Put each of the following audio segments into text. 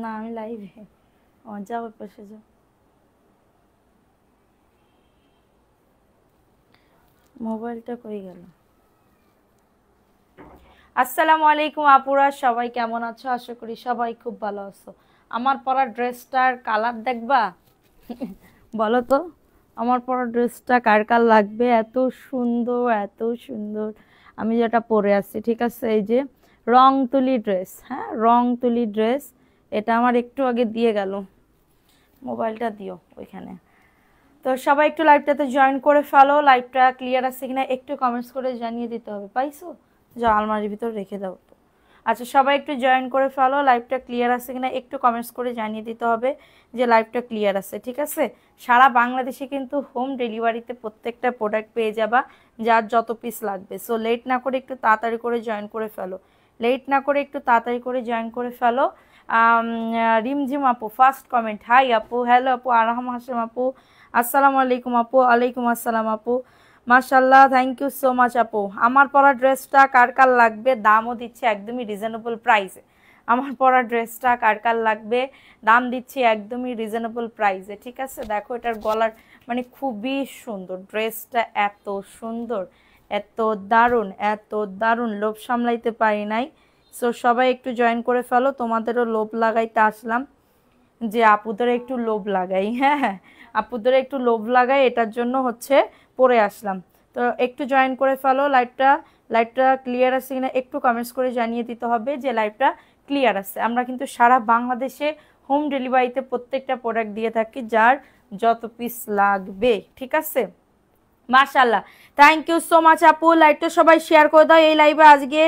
না আমি লাইভে। ও যাও ওই পাশে যাও। মোবাইলটা কই গেল? আসসালামু আলাইকুম আপুরা, সবাই কেমন আছো? আশা করি সবাই খুব ভালো আছো। আমার পরা ড্রেসটার কালার দেখবা? বলো তো আমার পরা ড্রেসটা কার কার লাগবে? এত সুন্দর, এত সুন্দর। আমি যেটা পরে আছি, ঠিক আছে, এই যে রং তুলি ড্রেস। হ্যাঁ, রং তুলি ড্রেস। এটা আমার একটু আগে দিয়ে গেল। মোবাইলটা দিও ওইখানে। তো সবাই একটু লাইভটাতে জয়েন করে ফেলো। লাইভটা ক্লিয়ার আছে কিনা একটু কমেন্টস করে জানিয়ে দিতে হবে। পাইছো? যাও আলমারির ভিতর রেখে দাও তো। আচ্ছা, সবাই একটু জয়েন করে ফেলো। লাইভটা ক্লিয়ার আছে কিনা একটু কমেন্টস করে জানিয়ে দিতে হবে যে লাইভটা ক্লিয়ার আছে, ঠিক আছে? সারা বাংলাদেশে কিন্তু হোম ডেলিভারিতে প্রত্যেকটা প্রোডাক্ট পেয়ে যাবা, যার যত পিস লাগবে। সো লেট না করে একটু তাড়াতাড়ি করে জয়েন করে ফেলো। লেট না করে একটু তাড়াতাড়ি করে জয়েন করে ফেলো। রিমঝিম আপু ফার্স্ট কমেন্ট, হাই আপু, হ্যালো আপু, আরহাম হাসেম আপু, আসসালামু আলাইকুম আপু। ওয়ালাইকুম আসসালাম আপু, মাশাল্লাহ, থ্যাংক ইউ সো মাচ আপু। আমার পরা ড্রেসটা কার কার লাগবে? দামও দিচ্ছে একদমই রিজনেবল প্রাইসে। আমার পরা ড্রেসটা কার কার লাগবে? দাম দিচ্ছি একদমই রিজনেবল প্রাইসে, ঠিক আছে? দেখো এটার গলার মানে খুবই সুন্দর, ড্রেসটা এত সুন্দর, এত দারুণ, এত দারুণ, লোভ সামলাইতে পারি নাই। সো সবাই একটু জয়েন করে ফেলো। তোমাদেরও লোভ লাগাইতে আসলাম, যে আপুদের একটু লোভ লাগাই। হ্যাঁ হ্যাঁ, আপুদের একটু লোভ লাগাই, এটার জন্য হচ্ছে পরে আসলাম। তো একটু জয়েন করে ফেলো। লাইভটা ক্লিয়ার আছে কিনা একটু কমেন্টস করে জানিয়ে দিতে হবে যে লাইভটা ক্লিয়ার আছে। আমরা কিন্তু সারা বাংলাদেশে হোম ডেলিভারিতে প্রত্যেকটা প্রোডাক্ট দিয়ে থাকি, যার যত পিস লাগবে, ঠিক আছে? মাশাআল্লাহ, থ্যাংক ইউ সো মাচ আপু। লাইভটা সবাই শেয়ার করে দাও। এই লাইভে আজকে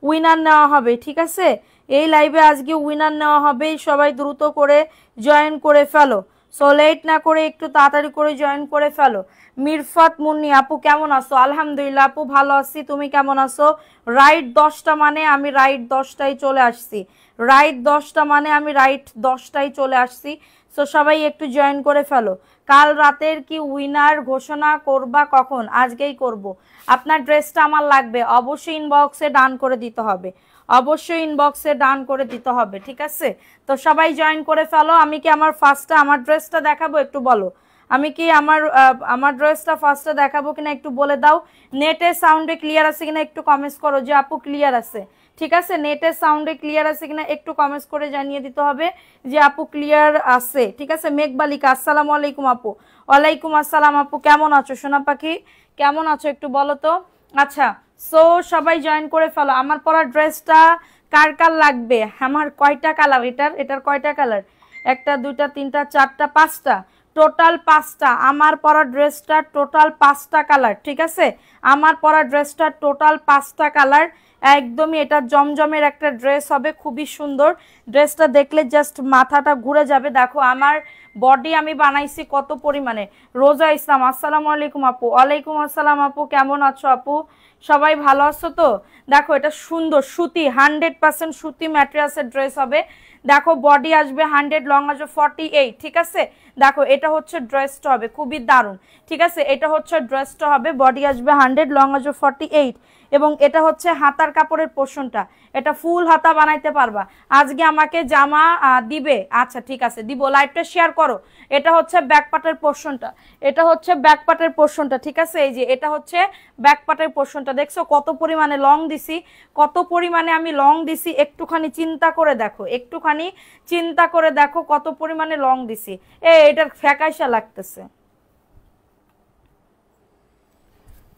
উইনার নেওয়া হবে, ঠিক আছে? এই লাইভে আজকে উইনার নেওয়া হবে, সবাই দ্রুত করে জয়েন করে ফেলো। সো লেট না করে একটু তাড়াতাড়ি করে জয়েন করে ফেলো। মিরফাত মুন্নি আপু কেমন আছো? আলহামদুলিল্লাহ আপু ভালো আছি, তুমি কেমন আছো? রাইট 10টা মানে আমি রাইট 10টায় চলে আসছি। রাইট 10টা মানে আমি রাইট 10টায় চলে আসছি। সো সবাই একটু জয়েন করে ফেলো। কাল রাতের কি উইনার ঘোষণা করবা কখন? আজকেই করব। আপনার ড্রেসটা আমার লাগবে, অবশ্যই ইনবক্সে ডান করে দিতে হবে, অবশ্যই ইনবক্সে ডান করে দিতে হবে, ঠিক আছে? তো সবাই জয়েন করে ফেলো। আমি কি আমার ফার্স্টে আমার ড্রেসটা দেখাবো? একটু বলো। আমি কি আমার ড্রেসটা ফার্স্টে দেখাবো কিনা একটু বলে দাও। নেটের সাউন্ডে ক্লিয়ার আছে কিনা একটু কমেন্টস করো যে আপু ক্লিয়ার আছে, ঠিক আছে? নেটের সাউন্ডে ক্লিয়ার আছে কিনা একটু কমেন্টস করে জানিয়ে দিতে হবে যে আপু ক্লিয়ার আছে, ঠিক আছে? মেঘবালিকা আসসালামু আলাইকুম আপু। ওয়ালাইকুম আসসালাম আপু, কেমন আছো সোনা পাখি? কেমন আছো একটু বলো তো। আচ্ছা, সো সবাই জয়েন করে ফেলো। আমার পরা ড্রেসটা কার কার লাগবে? আমার কয়টা কালার? এটার কয়টা কালার? একটা, দুইটা, তিনটা, চারটা, পাঁচটা, টোটাল 5টা। আমার পরা ড্রেসটা টোটাল 5টা কালার, ঠিক আছে? আমার পরা ড্রেসটা টোটাল 5টা কালার। একদমই এটা জমজমের একটা ড্রেস হবে, খুবই সুন্দর। ড্রেসটা দেখলে জাস্ট মাথাটা ঘুরে যাবে। দেখো আমার বডি আমি বানাইছি কত পরিমাণে। রোজা ইসলাম আসসালামু আলাইকুম আপু। ওয়ালাইকুম আসসালাম আপু, কেমন আছো আপু? সবাই ভালো আছো তো? দেখো এটা সুন্দর সুতি, 100% সুতি ম্যাটেরিয়ালসের ড্রেস হবে। দেখো বডি আসবে 100, লং আসবে 48, ঠিক আছে? দেখো এটা হচ্ছে ড্রেসটা হবে, খুবই দারুণ, ঠিক আছে? এটা হচ্ছে ড্রেসটা হবে, বডি আসবে 100, লং আসবে 48, এবং এটা হচ্ছে হাতার কাপড়ের পোর্শনটা। এটা ফুল হাতা বানাইতে পারবা। আজকে আমাকে জামা দিবে? আচ্ছা ঠিক আছে, দিব। লাইভটা শেয়ার করো। এটা হচ্ছে ব্যাক পার্টের পোর্শনটা, এটা হচ্ছে ব্যাক পার্টের পোর্শনটা, ঠিক আছে? এই যে এটা হচ্ছে ব্যাক পার্টের পোর্শনটা। দেখছো কত পরিমাণে লং দিছি, কত পরিমাণে আমি লং দিছি। একটুখানি চিন্তা করে দেখো, একটুখানি চিন্তা করে দেখো কত পরিমাণে লং দিছি। এটার ফ্যাকাইসা লাগতেছে,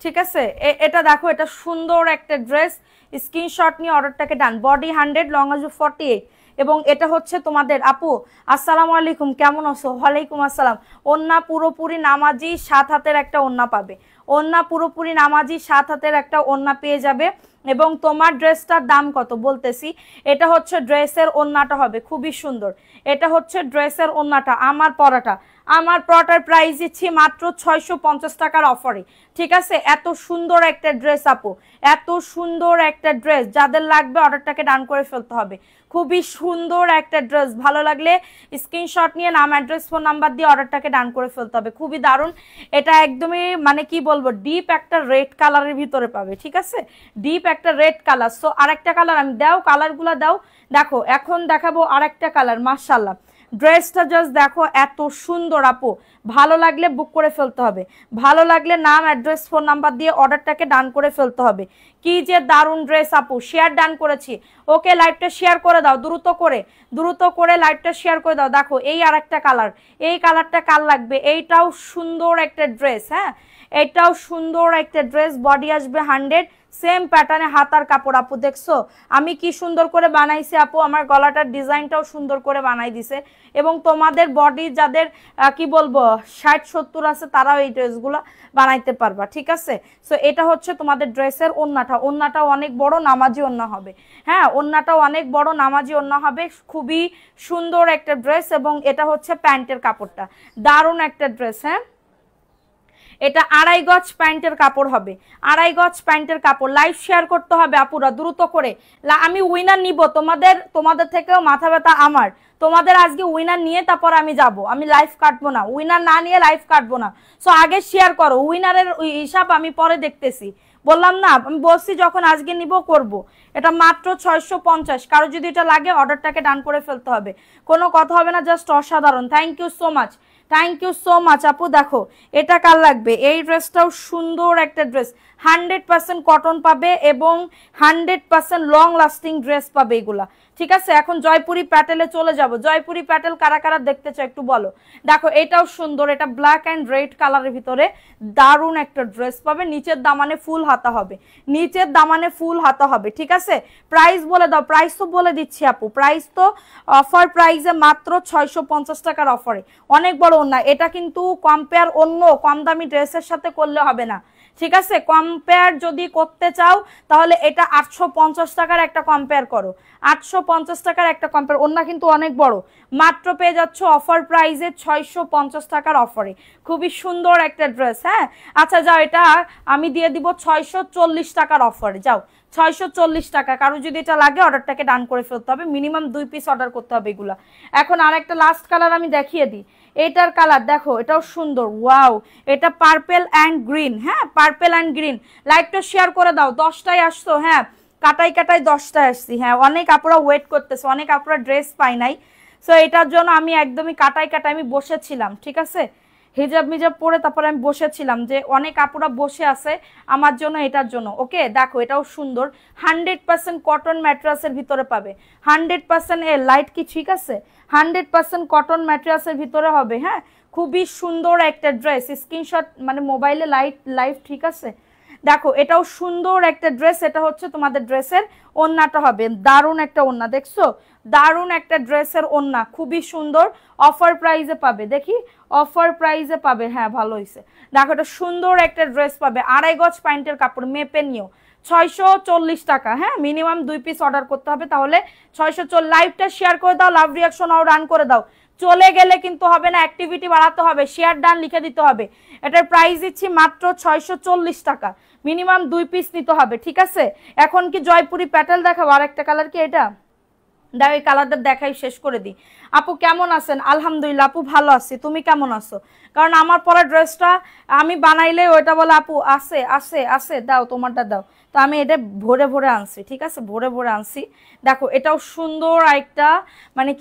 ঠিক আছে? এটা দেখো, এটা সুন্দর একটা ড্রেস। স্ক্রিনশট নিয়ে অর্ডারটাকে ডান। বডি 100, লং আসবে 48, এবং এটা হচ্ছে তোমাদের। আপু আসসালামু আলাইকুম, কেমন আছো? ওয়ালাইকুম আসসালাম। ওন্না পুরোপুরি নামাজি 7 হাতের একটা ওন্না পাবে। ওন্না পুরোপুরি নামাজি 7 হাতের একটা ওন্না পেয়ে যাবে। এবং তোমার ড্রেসটার দাম কত বলতেছি। এটা হচ্ছে ড্রেসের ওন্নাটা হবে খুবই সুন্দর। এটা হচ্ছে ড্রেসের ওন্নাটা, আমার পরাটা। আমার প্রোডাক্টের প্রাইস দিচ্ছি মাত্র 650 টাকার অফারে, ঠিক আছে। এত সুন্দর একটা ড্রেস আপু, এত সুন্দর একটা ড্রেস, যাদের লাগবে অর্ডারটাকে ডান করে ফেলতে হবে। খুবই সুন্দর একটা ড্রেস, ভালো লাগলে স্ক্রিনশট নিয়ে নাম, অ্যাড্রেস, ফোন নাম্বার দিয়ে অর্ডারটাকে ডান করে ফেলতে হবে। খুবই দারুণ, এটা একদমই মানে কি বলবো, ডিপ একটা রেড কালারের ভিতরে পাবে, ঠিক আছে, ডিপ একটা রেড কালার। সো আরেকটা কালার আমি দাও, কালারগুলো দাও। দেখো এখন দেখাবো আরেকটা কালার, মাশাআল্লাহ ড্রেসটা জাস্ট দেখো এত সুন্দর আপু, ভালো লাগলে বুক করে ফেলতে হবে, ভালো লাগলে নাম, অ্যাড্রেস, ফোন নাম্বার দিয়ে অর্ডারটাকে ডান করে ফেলতে হবে। কি যে দারুণ ড্রেস আপু, শেয়ার ডান করেছি, ওকে লাইভটা শেয়ার করে দাও, দ্রুত করে লাইভটা শেয়ার করে দাও। দেখো এই আরেকটা কালার, এই কালারটা কার লাগবে, এইটাও সুন্দর একটা ড্রেস, হ্যাঁ এটাও সুন্দর একটা ড্রেস, বডি আসবে 100, সেম প্যাটার্নে হাতার কাপড় আপু, দেখছো আমি কি সুন্দর করে বানাইছি আপু, আমার গলাটার ডিজাইনটাও সুন্দর করে বানাই দিছে। এবং তোমাদের বডি যাদের কি বলবো 60-70 আছে তারাও এই ড্রেসগুলো বানাইতে পারবা, ঠিক আছে। সো এটা হচ্ছে তোমাদের ড্রেসের ওন্নাটাও অনেক বড় নামাজি ওন্না হবে, হ্যাঁ ওন্নাটাও অনেক বড় নামাজি ওন্না হবে, খুবই সুন্দর একটা ড্রেস। এবং এটা হচ্ছে প্যান্টের কাপড়টা, দারুণ একটা ড্রেস, হ্যাঁ এটা 2.5 গজ প্যান্টের কাপড় হবে, 2.5 গজ প্যান্টের কাপড়। লাইভ শেয়ার করতে হবে আপুরা দ্রুত করে, আমি উইনার নিব, তোমাদের থেকেও মাথা ব্যথা আমার, তোমাদের আজকে উইনার নিয়ে তারপর আমি যাব, আমি লাইভ কাটবো না, উইনার না নিয়ে লাইভ কাটবো না। সো আগে শেয়ার করো, উইনারের হিসাব আমি পরে দেখতেছি, বললাম না আমি বলছি যখন আজকে নিব করব। এটা মাত্র 650, কারো যদি এটা লাগে অর্ডারটাকে ডান করে ফেলতে হবে, কোনো কথা হবে না, জাস্ট অসাধারণ। Thank you so much, thank you so much আপু। দেখো এটা কার লাগবে, এই ড্রেসটাও সুন্দর একটা ড্রেস, 100% কটন পাবে এবং 100% লং লাস্টিং ড্রেস পাবে এগুলা, ঠিক আছে। এখন জয়পুরি প্যাটেলে চলে যাব, জয়পুরি প্যাটেল কারা কারা দেখতে চাও একটু বলো। দেখো এটাও সুন্দর, এটা ব্ল্যাক অ্যান্ড রেড কালারের ভিতরে দারুণ একটা ড্রেস পাবে, নিচের দামানে ফুল হাতা হবে, নিচের দামানে ফুল হাতা হবে, ঠিক আছে। প্রাইস বলে দাও, প্রাইস তো বলে দিচ্ছি আপু, প্রাইস তো অফার প্রাইসে মাত্র 650 টাকার অফারে, অনেক বড় না। এটা কিন্তু কম্পেয়ার অন্য কম দামি ড্রেসের সাথে করলে হবে না, ঠিক আছে। কম্পেয়ার যদি করতে চাও তাহলে এটা 850 টাকার একটা কম্পেয়ার করো, 850 টাকার একটা কম্পেয়ার, ওন্না কিন্তু অনেক বড়, মাত্র পেয়ে যাচ্ছ অফার প্রাইসে 650 টাকার অফারে, খুবই সুন্দর একটা ড্রেস, হ্যাঁ। আচ্ছা যাও, এটা আমি দিয়ে দিব 640 টাকার অফারে, যাও 640 টাকা। কারো যদি এটা লাগে অর্ডারটাকে ডান করে ফেলতে হবে, মিনিমাম 2 পিস অর্ডার করতে হবে এগুলা। এখন আর একটা লাস্ট কালার আমি দেখিয়ে দিই, এটার কালার দেখো এটাও সুন্দর, ওয়াও এটা পার্পেল অ্যান্ড গ্রিন, হ্যাঁ পার্পেল অ্যান্ড গ্রিন। লাইভটা শেয়ার করে দাও, 10টায় আসছো, হ্যাঁ কাটাই 10টায় আসছি, হ্যাঁ অনেক আপুরা ওয়েট করতেছে, অনেক আপুরা ড্রেস পাই নাই। সো এটার জন্য আমি একদমই কাটাই আমি বসেছিলাম, ঠিক আছে, হিজাব মিজাব পরে তারপরে আমি বসেছিলাম, যে অনেক আপুরা বসে আছে আমার জন্য, এটার জন্য। ওকে দেখো এটাও সুন্দর, 100% কটন ম্যাট্রাসের ভিতরে পাবে, 100% এ লাইট কি ঠিক আছে, 100% কটন ম্যাট্রাসের ভিতরে হবে, হ্যাঁ খুবই সুন্দর একটা ড্রেস। স্ক্রিনশট মানে মোবাইলে লাইভ ঠিক আছে। দেখো এটাও সুন্দর একটা ড্রেস, এটা হচ্ছে তোমাদের ড্রেসের ওন্নাটা হবে, দারুণ একটা ওন্না, দেখছো দারুণ একটা ড্রেসের ওন্না, খুবই সুন্দর, অফার প্রাইসে পাবে, দেখি অফার প্রাইসে পাবে, হ্যাঁ ভালো হয়েছে। দেখো এটা সুন্দর একটা ড্রেস পাবে, 2.5 গজ প্যান্টের কাপড়, মেপে নিও, 640 টাকা, হ্যাঁ মিনিমাম 2 পিস অর্ডার করতে হবে, তাহলে 640। লাইভটা শেয়ার করে দাও, লাভ রিয়াকশন আর রান করে দাও, চলে গেলে কিন্তু হবে না, অ্যাক্টিভিটি বাড়াতে হবে, শেয়ার ডান লিখে দিতে হবে। এটার প্রাইস দিচ্ছি মাত্র 640 টাকা, মিনিমাম 2 পিস নিতে হবে, ঠিক আছে। এখন কি জয়পুরি প্যাটেল দেখাবো, আর একটা কালার কি এটা, দাও এই কালারটা দেখাই শেষ করে দিই। আপু কেমন আছেন? আলহামদুলিল্লাহ আপু ভালো আছি, তুমি কেমন আছো? কারণ আমার পরা ড্রেসটা আমি বানাইলে ওইটা বলে আপু আছে আছে আছে, দাও তোমারটা দাও, তো আমি এটা ভরে ভরে আনছি, ঠিক আছে ভরে ভরে আনছি। দেখো এটাও সুন্দর একটা মানে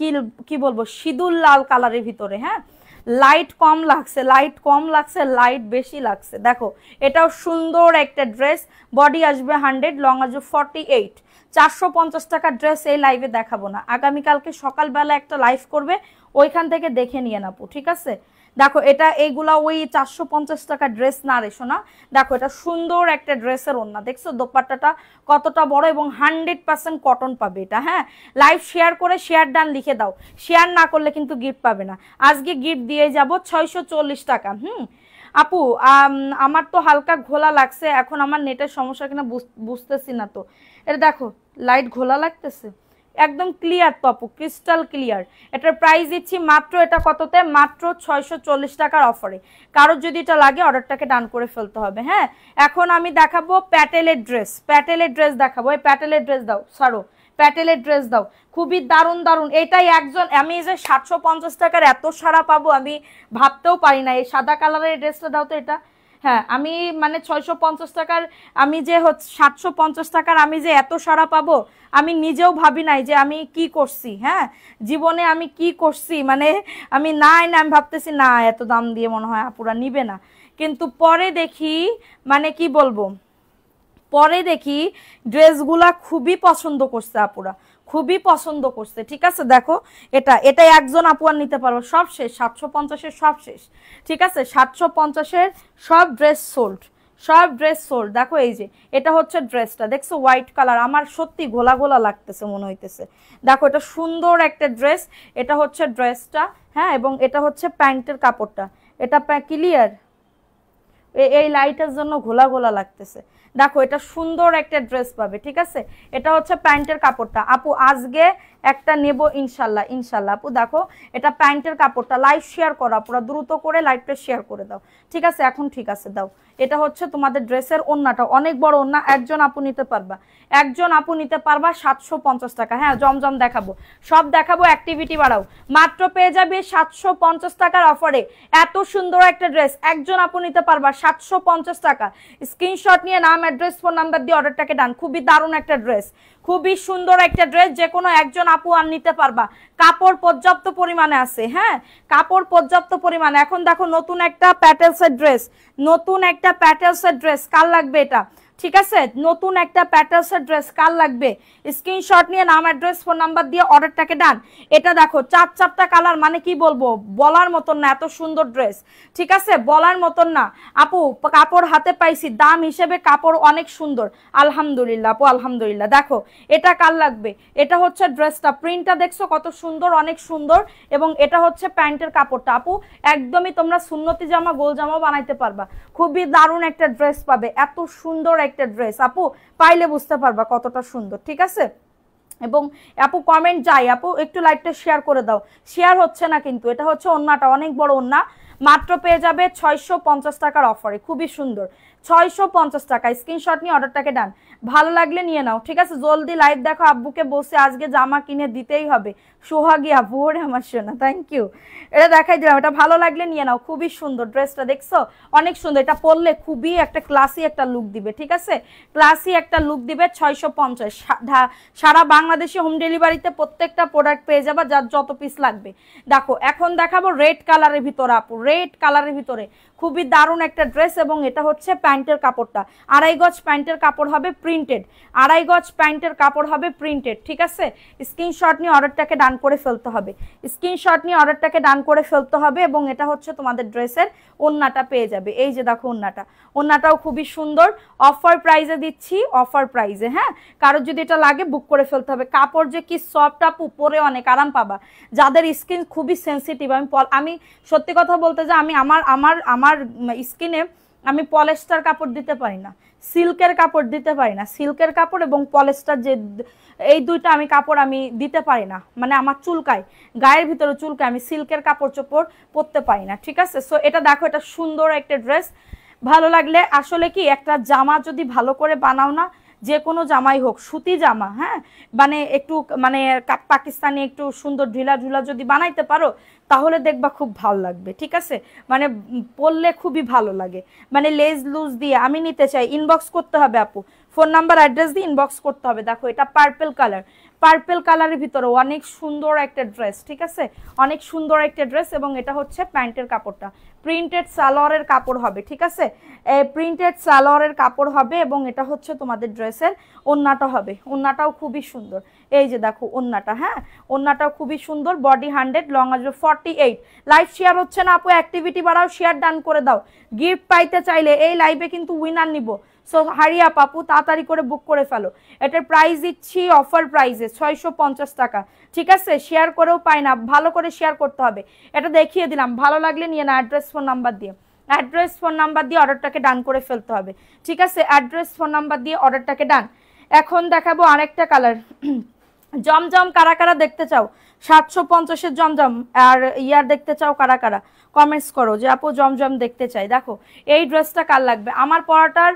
কি বলবো সিঁদুর লাল কালারের ভিতরে, হ্যাঁ লাইট কম লাগছে, লাইট কম লাগছে, লাইট বেশি লাগছে। দেখো এটাও সুন্দর একটা ড্রেস, বডি আসবে 100, লং আসবে 48, 450 টাকার ড্রেস এই লাইভে দেখাবো না, আগামীকালকে সকালবেলা একটা লাইভ করবে, ওইখান থেকে দেখে নিয়ে নাপু, ঠিক আছে। দেখো এটা এইগুলা ওই 450 টাকার ড্রেস না রে সোনা, দেখো এটা সুন্দর একটা ড্রেসের ওন্না, দেখছো দোপাট্টাটা কতটা বড় এবং 100% কটন পাবে এটা, হ্যাঁ লাইভ শেয়ার করে শেয়ার ডান লিখে দাও, শেয়ার না করলে কিন্তু গিফট পাবে না, আজকে গিফট দিয়ে যাব 640 টাকা। আপু আমার তো হালকা ঘোলা লাগছে, এখন আমার নেটের সমস্যা কিনা বুঝতেছি না, তো এটা দেখো লাইট ঘোলা লাগতেছে, একদম ক্লিয়ার তো আপু, ক্রিস্টাল ক্লিয়ার। এটার প্রাইস দিচ্ছি মাত্র, এটা কততে, মাত্র 640 টাকার অফারে। কারোর যদি এটা লাগে অর্ডারটাকে ডান করে ফেলতে হবে। হ্যাঁ, এখন আমি দেখাবো প্যাটেলের ড্রেস, প্যাটেলের ড্রেস দেখাবো। এই প্যাটেলের ড্রেস দাও, সরো, প্যাটেলের ড্রেস দাও, খুবই দারুণ দারুণ। এটাই একজন, আমি যে 750 টাকার এত সারা পাবো আমি ভাবতেও পারি না। এই সাদা কালারের ড্রেসটা দাও তো এটা। হ্যাঁ, আমি মানে 650 টাকার, আমি যে 750 টাকার আমি যে এত সারা পাবো আমি নিজেও ভাবি নাই যে আমি কি করছি। হ্যাঁ, জীবনে আমি কি করছি, মানে আমি নাই না, আমি ভাবতেছি না এত দাম দিয়ে মনে হয় আপুরা নিবে না, কিন্তু পরে দেখি, মানে কি বলবো, পরে দেখি ড্রেসগুলা খুবই পছন্দ করছে আপুরা, খুবই পছন্দ করছে। ঠিক আছে, দেখো এটা, এটা একজন আপু আর নিতে পারবো, সব শেষ, 750-এর সব শেষ। ঠিক আছে, 750-এর সব ড্রেস সোল্ড, সব ড্রেস সোল্ড। দেখো এই যে এটা হচ্ছে ড্রেসটা, দেখছো হোয়াইট কালার, আমার সত্যি গোলা গোলা লাগতেছে মনে হইতেছে। দেখো এটা সুন্দর একটা ড্রেস, এটা হচ্ছে ড্রেসটা। হ্যাঁ, এবং এটা হচ্ছে প্যান্টের কাপড়টা, এটা ক্লিয়ার, এই লাইটের জন্য ঘোলা ঘোলা লাগতেছে। দেখো এটা সুন্দর একটা ড্রেস পাবে। ঠিক আছে, এটা হচ্ছে প্যান্টের কাপড়টা। আপু আজকে একটা নেব ইনশাল্লাহ, ইনশাল্লাহ। আপু দেখো এটা প্যান্টের কাপড়টা, লাইভ শেয়ার করা, পুরো দ্রুত করে লাইভটা শেয়ার করে দাও। ঠিক আছে, এখন ঠিক আছে দাও। এটা হচ্ছে তোমাদের ড্রেসের ওন্নাটা, অনেক বড় ওন্না, একজন আপু নিতে পারবা, একজন আপু নিতে পারবা 750 টাকা। হ্যাঁ, জমজম দেখাবো, সব দেখাবো, অ্যাক্টিভিটি বাড়াও। মাত্র পেয়ে যাবে 750 টাকার অফারে এত সুন্দর একটা ড্রেস, একজন আপু নিতে পারবা 750 টাকা। স্ক্রিনশট নিয়ে নাম, অ্যাড্রেস, ফোন নাম্বার দিয়ে অর্ডারটাকে ডান। খুবই দারুণ একটা ড্রেস, খুবই সুন্দর একটা ড্রেস, যে কোনো একজন আপু আর নিতে পারবা। কাপড় পর্যাপ্ত পরিমাণে আছে। হ্যাঁ, কাপড় পর্যাপ্ত পরিমাণে। এখন দেখো নতুন একটা প্যাটেলসের ড্রেস, নতুন একটা প্যাটেলসের ড্রেস, কার লাগবে এটা? ঠিক আছে, নতুন একটা প্যাটেলসের ড্রেস, কার লাগবে? স্ক্রিনশট নিয়ে নাম, অ্যাড্রেস, ফোন নাম্বার দিয়ে অর্ডারটাকে ডান। এটা দেখো চারটা কালার, মানে কি বলবো, বলার মতন না, এত সুন্দর ড্রেস। ঠিক আছে, বলার মতন না আপু, কাপড় হাতে পাইছি, দাম হিসেবে কাপড় অনেক সুন্দর, আলহামদুলিল্লাহ আপু, আলহামদুলিল্লাহ। দেখো এটা কার লাগবে, এটা হচ্ছে ড্রেসটা, প্রিন্টটা দেখছো কত সুন্দর, অনেক সুন্দর। এবং এটা হচ্ছে প্যান্টের কাপড়টা আপু, একদমই তোমরা সুন্নতি জামা, গোল জামাও বানাইতে পারবা। খুবই দারুণ একটা ড্রেস পাবে, এত সুন্দর একটা ড্রেস আপু, পাইলে বুঝতে পারবা কতটা সুন্দর। ঠিক আছে, এবং আপু কমেন্ট যাই, আপু একটু লাইভটা শেয়ার করে দাও, শেয়ার হচ্ছে না কিন্তু। এটা হচ্ছে ওন্নাটা, অনেক বড় ওন্না, মাত্র পেয়ে যাবে 650 টাকার অফারে, খুবই সুন্দর, 650 টাকা। স্ক্রিনশট নিয়ে অর্ডারটাকে ডান, ভালো লাগলে নিয়ে নাও। ঠিক আছে, জলদি লাইভ দেখো, আব্বুকে বসে আজকে জামা কিনে দিতেই হবে। সোহাগী আপু, ওরে আমার সোনা, থ্যাংক ইউ। এটা দেখাই দিলাম, এটা ভালো লাগলে নিয়ে নাও, খুবই সুন্দর ড্রেসটা, দেখছো অনেক সুন্দর। এটা পরলে খুবই একটা ক্লাসি একটা লুক দিবে। ঠিক আছে, ক্লাসি একটা লুক দিবে। 650, সারা বাংলাদেশে হোম ডেলিভারিতে প্রত্যেকটা প্রোডাক্ট পেয়ে যাবা, যার যত পিস লাগবে। দেখো এখন দেখাবো রেড কালারের ভিতরে আপু, রেড কালারের ভিতরে খুবই দারুণ একটা ড্রেস, এবং এটা হচ্ছে প্যান্টের কাপড়টা, 2.5 গজ প্যান্টের কাপড় হবে প্রিন্টেড, 2.5 গজ প্যান্টের কাপড় হবে প্রিন্টেড। ঠিক আছে, স্ক্রিনশট নিয়ে অর্ডারটাকে ডান করে ফেলতে হবে, স্ক্রিনশট নিয়ে অর্ডারটাকে ডান করে ফেলতে হবে। এবং এটা হচ্ছে তোমাদের ড্রেসের ওন্নাটা পেয়ে যাবে, এই যে দেখো ওন্নাটা, ওন্নাটাও খুবই সুন্দর, অফার প্রাইসে দিচ্ছি, অফার প্রাইসে। হ্যাঁ, কারোর যদি এটা লাগে বুক করে ফেলতে হবে। কাপড় যে কি সফট আপু, পরে অনেক আরাম পাবা। যাদের স্কিন খুবই সেন্সিটিভ, আমি সত্যি কথা বলতে যে আমি আমার আমার আমার স্কিনে আমি পলেস্টার কাপড় দিতে পারি না, সিল্কের কাপড় দিতে পারি না, সিল্কের কাপড় এবং পলেস্টার, যে এই দুইটা আমি কাপড় আমি দিতে পারি না, মানে আমার চুলকায়, গায়ের ভিতরে চুলকায়, আমি সিল্কের কাপড় চোপড় পরতে পারি না। ঠিক আছে, সো এটা দেখো, এটা সুন্দর একটা ড্রেস, ভালো লাগলে আসলে কি একটা জামা যদি ভালো করে বানাও না, যে কোনো জামাই হোক, সুতি জামা, হ্যাঁ, মানে একটু মানে পাকিস্তানি একটু সুন্দর ঢিলা ঢুলা যদি বানাইতে পারো, তাহলে দেখবা খুব ভালো লাগবে। ঠিক আছে, মানে পরলে খুবই ভালো লাগে, মানে লেজ লুজ দিয়ে আমি নিতে চাই, ইনবক্স করতে হবে আপু, ফোন নাম্বার অ্যাড্রেস দিয়ে ইনবক্স করতে হবে। দেখো এটা পার্পল কালার, পার্পল কালারের ভিতরে অনেক সুন্দর একটা ড্রেস। ঠিক আছে, অনেক সুন্দর একটা ড্রেস, এবং এটা হচ্ছে প্যান্টের কাপড়টা, প্রিন্টেড সালোয়ারের কাপড় হবে। ঠিক আছে, প্রিন্টেড সালোয়ারের কাপড় হবে, এবং এটা হচ্ছে তোমাদের ড্রেসের ওন্নাটা হবে, ওন্নাটাও খুবই সুন্দর। এই যে দেখো ওন্নাটা, হ্যাঁ, ওন্নাটাও খুবই সুন্দর, বডি 100, লং আসবে 48। লাইভ শেয়ার হচ্ছে না আপু, অ্যাক্টিভিটি বাড়াও, শেয়ার ডান করে দাও। গিফট পাইতে চাইলে এই লাইভে কিন্তু উইনার নিব, সো হারি আপ আপু, তাড়াতাড়ি করে বুক করে ফেলো। এটার প্রাইস দিচ্ছি অফার প্রাইসে 650 টাকা। ঠিক আছে, শেয়ার করেও পাই না, ভালো করে শেয়ার করতে হবে। এটা দেখিয়ে দিলাম, ভালো লাগলে নিয়ে না, অ্যাড্রেস ফোন নাম্বার দিয়ে, অ্যাড্রেস ফোন নাম্বার দিয়ে অর্ডারটাকে ডান করে ফেলতে হবে। ঠিক আছে, অ্যাড্রেস ফোন নাম্বার দিয়ে অর্ডারটাকে ডান। এখন দেখাবো আরেকটা কালার, জমজম কারা কারা দেখতে চাও? 750-এর জমজম আর ইয়ার দেখতে চাও কারা কারা? কমেন্টস করো যে আপু জমজম দেখতে চাই। দেখো এই ড্রেসটা কার লাগবে? আমার পরাটার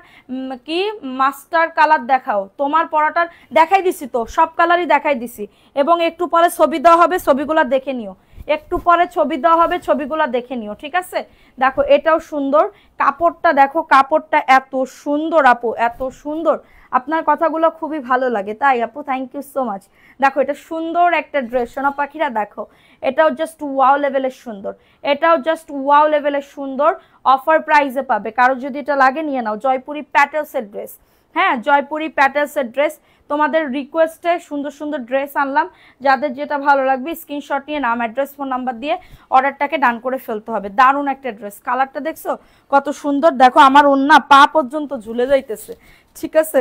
কি মাস্টার কালার দেখাও। তোমার পরাটার দেখাই দিছি তো, সব কালারই দেখাই দিছি, এবং একটু পরে ছবি দেওয়া হবে, ছবিগুলো দেখে নিও। একটু পরে ছবি দেওয়া হবে, ছবিগুলো দেখে নিও, ঠিক আছে? দেখো এটাও সুন্দর, কাপড়টা দেখো, কাপড়টা এত সুন্দর আপু, এত সুন্দর। আপনার কথাগুলো খুবই ভালো লাগে, তাই আপু থ্যাংক ইউ সো মাচ। দেখো এটা সুন্দর একটা ড্রেস, সোনা পাখিরা দেখো, এটাও জাস্ট ওয়াও লেভেলের সুন্দর, এটাও জাস্ট ওয়াও লেভেলের সুন্দর। অফার প্রাইসে পাবে, কারো যদি এটা লাগে নিয়ে নাও। জয়পুরি প্যাটেলসের ড্রেস, হ্যাঁ জয়পুরি প্যাটেলসের ড্রেস। তোমাদের রিকোয়েস্টে সুন্দর সুন্দর ড্রেস আনলাম, যাদের যেটা ভালো লাগবে স্ক্রিনশট নিয়ে নাম অ্যাড্রেস ফোন নাম্বার দিয়ে অর্ডারটাকে ডান করে ফেলতে হবে। দারুণ একটা ড্রেস, কালারটা দেখছো কত সুন্দর। দেখো আমার ওন্না পা পর্যন্ত ঝুলে যাইতেছে, ঠিক আছে,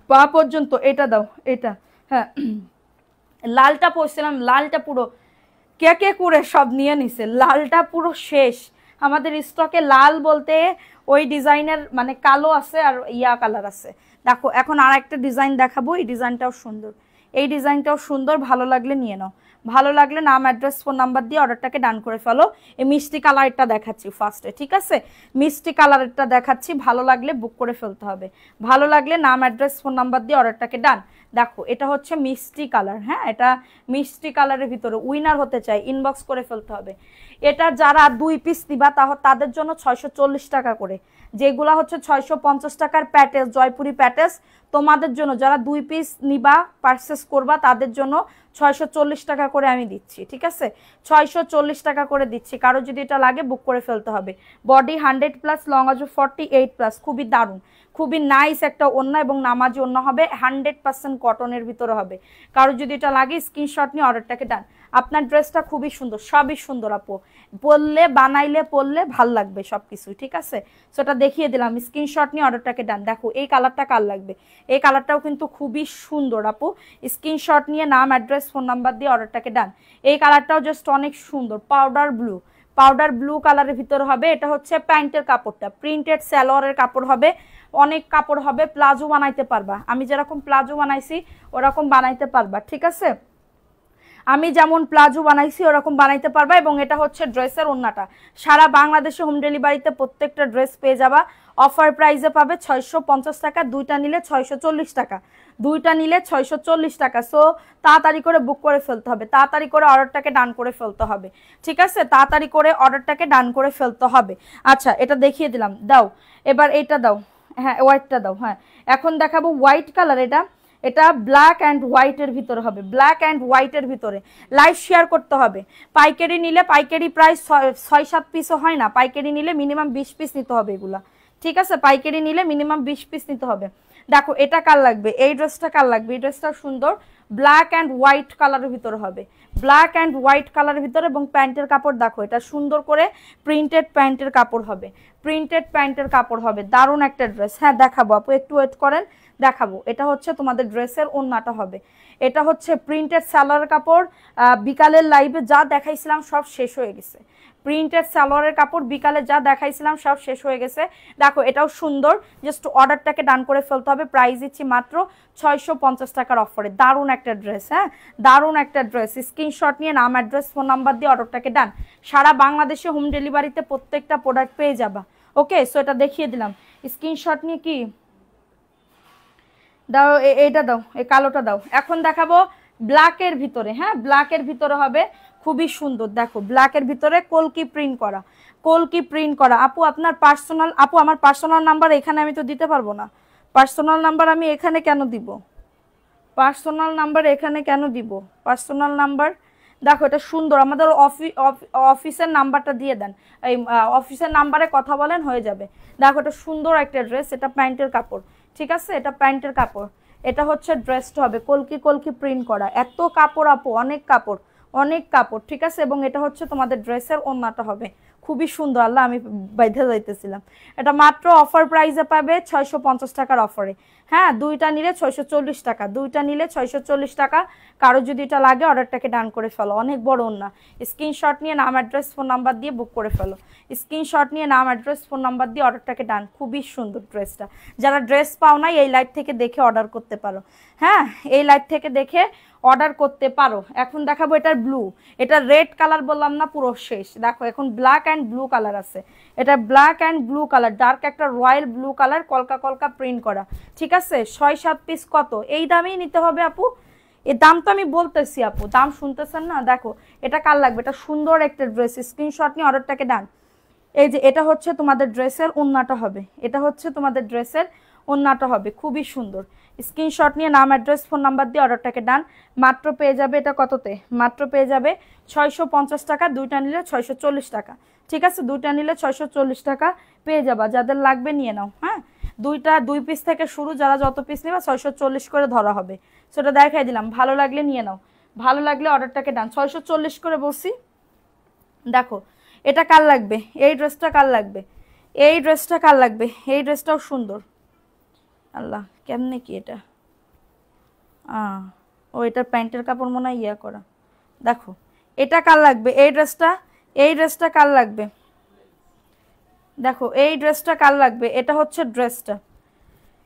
পা পর্যন্ত। এটা দাও, এটা, হ্যাঁ লালটা পরছিলাম, লালটা পুরো কে কে করে সব নিয়ে নিছে, লালটা পুরো শেষ আমাদের স্টকে। লাল বলতে ওই ডিজাইনের মানে কালো আছে আর ইয়া কালার আছে। দেখো এখন আর একটা ডিজাইন দেখাবো, এই ডিজাইনটাও সুন্দর, এই ডিজাইনটাও সুন্দর, ভালো লাগলে নিয়ে নাও। ভালো লাগলে নাম অ্যাড্রেস ফোন নাম্বার দিয়ে অর্ডারটাকে ডান করে ফেলো। এই মিষ্টি কালারটা দেখাচ্ছি ফার্স্টে, ঠিক আছে, মিষ্টি কালারটা দেখাচ্ছি, ভালো লাগলে বুক করে ফেলতে হবে। ভালো লাগলে নাম অ্যাড্রেস ফোন নাম্বার দিয়ে অর্ডারটাকে ডান। দেখো এটা হচ্ছে মিষ্টি কালার, হ্যাঁ এটা মিষ্টি কালারের ভিতরে উইনার হতে চাই ইনবক্স করে ফেলতে হবে। এটা যারা 2 পিস নিবা তাদের জন্য 640 টাকা করে, যেগুলা হচ্ছে 650 টাকার প্যাটেস, জয়পুরি প্যাটেস, তোমাদের জন্য যারা 2 পিস নিবা পারচেস করবা তাদের জন্য 640 টাকা করে আমি দিচ্ছি, ঠিক আছে, 640 টাকা করে দিচ্ছি। কারো যদি এটা লাগে বুক করে ফেলতে হবে। বডি 100+, লং আজ 48+, খুবই দারুণ, খুবই নাইস একটা ওন্না, এবং নামাজি ওন্না হবে, 100% কটনের ভিতরে হবে। কারো যদি এটা লাগে স্ক্রিনশট নিয়ে অর্ডারটাকে ডান। আপনার ড্রেসটা খুবই সুন্দর, সবই সুন্দর আপু, পরলে বানাইলে পরলে ভাল লাগবে সব কিছুই, ঠিক আছে। সেটা দেখিয়ে দিলাম, স্ক্রিনশট নিয়ে অর্ডারটাকে ডান। দেখো এই কালারটা কার লাগবে? এই কালারটাও কিন্তু খুবই সুন্দর আপু, স্ক্রিনশট নিয়ে নাম অ্যাড্রেস ফোন নাম্বার দিয়ে অর্ডারটাকে ডান। এই কালারটাও জাস্ট অনেক সুন্দর, পাউডার ব্লু, পাউডার ব্লু কালারের ভিতর হবে। এটা হচ্ছে প্যান্টের কাপড়টা, প্রিন্টেড সালোয়ারের কাপড় হবে, অনেক কাপড় হবে, প্লাজো বানাইতে পারবা। আমি যেরকম প্লাজো বানাইছি ওরকম বানাইতে পারবা, ঠিক আছে, আমি যেমন প্লাজো বানাইছি ওরকম বানাইতে পারবা। এবং এটা হচ্ছে ড্রেসের ওন্নাটা, সারা বাংলাদেশে হোম ডেলিভারিতে প্রত্যেকটা ড্রেস পেয়ে যাবা। অফার প্রাইসে পাবে 650 টাকা, দুইটা নিলে 640 টাকা, দুইটা নিলে 640 টাকা। সো তাড়াতাড়ি করে বুক করে ফেলতে হবে, তাড়াতাড়ি করে অর্ডারটাকে ডান করে ফেলতে হবে, ঠিক আছে, তাড়াতাড়ি করে অর্ডারটাকে ডান করে ফেলতে হবে। আচ্ছা এটা দেখিয়ে দিলাম, দাও এবার এইটা দাও, হ্যাঁ হোয়াইটটা দাও। হ্যাঁ এখন দেখাবো হোয়াইট কালার, এটা এটা ব্ল্যাক অ্যান্ড হোয়াইটের ভিতরে হবে, ব্ল্যাক অ্যান্ড হোয়াইটের ভিতরে। লাইভ শেয়ার করতে হবে। পাইকারি নিলে পাইকারি প্রাইস 6-7 পিসও হয় না, পাইকারি নিলে মিনিমাম 20 পিস নিতে হবে এগুলা, ঠিক আছে, পাইকারি নিলে মিনিমাম 20 পিস নিতে হবে। দেখো এটা কার লাগবে? এই ড্রেসটা কার লাগবে? এই ড্রেসটা সুন্দর, ব্ল্যাক অ্যান্ড হোয়াইট কালারের ভিতরে হবে, ব্ল্যাক অ্যান্ড হোয়াইট কালারের ভিতরে। এবং প্যান্টের কাপড় দেখো, এটা সুন্দর করে প্রিন্টেড প্যান্টের কাপড় হবে, প্রিন্টেড প্যান্টের কাপড় হবে, দারুণ একটা ড্রেস। হ্যাঁ দেখাবো আপু, একটু ওয়েট করেন, দেখাবো। এটা হচ্ছে তোমাদের ড্রেসের ওন্নাটা হবে, এটা হচ্ছে প্রিন্টেড সালোয়ারের কাপড়। বিকালের লাইভে যা দেখাইছিলাম সব শেষ হয়ে গেছে, প্রিন্টেড সালোয়ারের কাপড় বিকালে যা দেখাইছিলাম সব শেষ হয়ে গেছে। দেখো এটাও সুন্দর, জাস্ট অর্ডারটাকে ডান করে ফেলতে হবে। প্রাইস দিচ্ছি মাত্র 650 টাকার অফারে, দারুণ একটা ড্রেস, হ্যাঁ দারুণ একটা ড্রেস। স্ক্রিনশট নিয়ে নাম অ্যাড্রেস ফোন নাম্বার দিয়ে অর্ডারটাকে ডান। সারা বাংলাদেশে হোম ডেলিভারিতে প্রত্যেকটা প্রোডাক্ট পেয়ে যাবা। ওকে সো এটা দেখিয়ে দিলাম, স্ক্রিনশট নিয়ে কি দাও, এইটা দাও, এই কালোটা দাও। এখন দেখাবো ব্ল্যাকের ভিতরে, হ্যাঁ ব্ল্যাকের ভিতরে হবে, খুবই সুন্দর। দেখো ব্ল্যাকের ভিতরে কলকি প্রিন্ট করা, কলকি প্রিন্ট করা। আপু আপনার পার্সোনাল, আপু আমার পার্সোনাল নাম্বার এখানে আমি তো দিতে পারবো না, পার্সোনাল নাম্বার আমি এখানে কেন দিব, পার্সোনাল নাম্বার এখানে কেন দিব, পার্সোনাল নাম্বার দেখো এটা সুন্দর, আমাদের অফিসের নাম্বারটা দিয়ে দেন, এই অফিসের নাম্বারে কথা বলেন হয়ে যাবে। দেখো এটা সুন্দর একটা ড্রেস, এটা প্যান্টের কাপড়, ঠিক আছে, এটা প্যান্টের কাপড়। এটা হচ্ছে ড্রেসটা হবে কলকি কলকি প্রিন্ট করা, এত কাপড় আপু, অনেক কাপড়, অনেক কাপড়, ঠিক আছে। এবং এটা হচ্ছে তোমাদের ড্রেসের ওন্নাটা হবে, খুবই সুন্দর। আল্লাহ আমি বাইধে যাইতেছিলাম। এটা মাত্র অফার প্রাইসে পাবে 650 টাকার অফারে। হ্যাঁ, দুইটা নিলে 640 টাকা, দুইটা নিলে 640 টাকা। কারো যদি এটা লাগে অর্ডারটাকে ডান করে ফেলো। অনেক বড় ওন্না। স্ক্রিনশট নিয়ে নাম অ্যাড্রেস ফোন নাম্বার দিয়ে বুক করে ফেলো। স্ক্রিনশট নিয়ে নাম অ্যাড্রেস ফোন নাম্বার দিয়ে অর্ডারটাকে ডান। খুবই সুন্দর ড্রেসটা। যারা ড্রেস পাও নাই এই লাইভ থেকে দেখে অর্ডার করতে পারো। হ্যাঁ, এই লাইভ থেকে দেখে অর্ডার করতে পারো। এখন দেখাবো এটার ব্লু, এটা রেড কালার বললাম না, পুরো শেষ। দেখো এখন ব্ল্যাক অ্যান্ড ব্লু কালার আছে। এটা black and blue colour, dark একটা রয়্যাল ব্লু কালার, কলকা কলকা প্রিন্ট করা। ঠিক আছে, 6-7 পিস কত? এই দামেই নিতে হবে আপু। এই দাম তো আমি বলতেছি আপু, দাম শুনতেছেন না? দেখো এটা কার লাগবে, এটা সুন্দর একটা ড্রেস। স্ক্রিনশট নিয়ে অর্ডারটাকে ডান। এই যে এটা হচ্ছে তোমাদের ড্রেসের ওন্নাটা হবে, এটা হচ্ছে তোমাদের ড্রেসের ওন্নাটা হবে, খুবই সুন্দর। স্ক্রিনশট নিয়ে নাম অ্যাড্রেস ফোন নাম্বার দিয়ে অর্ডারটাকে ডান। মাত্র পেয়ে যাবে এটা কততে? মাত্র পেয়ে যাবে 650 টাকা, দুইটা নিলে 640 টাকা। ঠিক আছে, দুইটা নিলে 640 টাকা পেয়ে যাবা। যাদের লাগবে নিয়ে নাও। হ্যাঁ, দুইটা 2 পিস থেকে শুরু, যারা যত পিস নেবা 640 করে ধরা হবে। সেটা দেখাই দিলাম, ভালো লাগলে নিয়ে নাও, ভালো লাগলে অর্ডারটাকে ডান। 640 করে বলছি। দেখো এটা কার লাগবে, এই ড্রেসটা কার লাগবে, এই ড্রেসটা কার লাগবে, এই ড্রেসটাও সুন্দর। আল্লাহ, কেমনে কি এটা? ও এটার প্যান্টের কাপড় মনে হয় ইয়া করা। দেখো এটা কার লাগবে, এই ড্রেসটা, এই ড্রেসটা কার লাগবে? দেখো এই ড্রেসটা কার লাগবে? এটা হচ্ছে ড্রেসটা,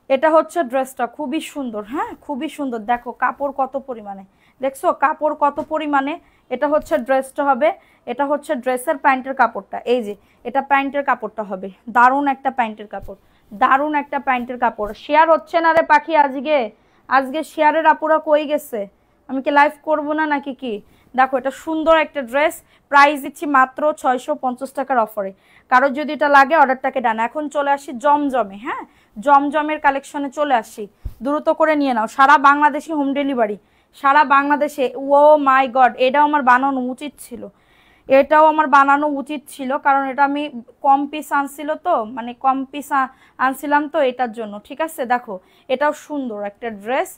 এটা হচ্ছে ড্রেসটা, খুবই সুন্দর। হ্যাঁ, খুবই সুন্দর। দেখো কাপড় কত পরিমাণে, দেখছো কাপড় কত পরিমাণে। এটা হচ্ছে ড্রেসটা হবে, এটা হচ্ছে ড্রেসের প্যান্টের কাপড়টা। এই যে এটা প্যান্টের কাপড়টা হবে, দারুণ একটা প্যান্টের কাপড়, দারুণ একটা প্যান্টের কাপড়। শেয়ার হচ্ছে না রে পাখি আজকে, আজকে শেয়ারের আপুরা কই গেছে? আমি কি লাইভ করব না নাকি কি? দেখো এটা সুন্দর একটা ড্রেস, প্রাইস দিচ্ছি মাত্র 650 টাকার অফারে। কারো যদি এটা লাগে অর্ডারটাকে ডান। এখন চলে আসি জমজমে। হ্যাঁ, জমজমের কালেকশনে চলে আসি, দ্রুত করে নিয়ে নাও। সারা বাংলাদেশে হোম ডেলিভারি, সারা বাংলাদেশে। ও মাই গড, এটাও আমার বানানো উচিত ছিল, এটাও আমার বানানো উচিত ছিল, কারণ এটা আমি কম পিস আনছিল তো, মানে কম পিস আনছিলাম তো এটার জন্য। ঠিক আছে, দেখো এটাও সুন্দর একটা ড্রেস,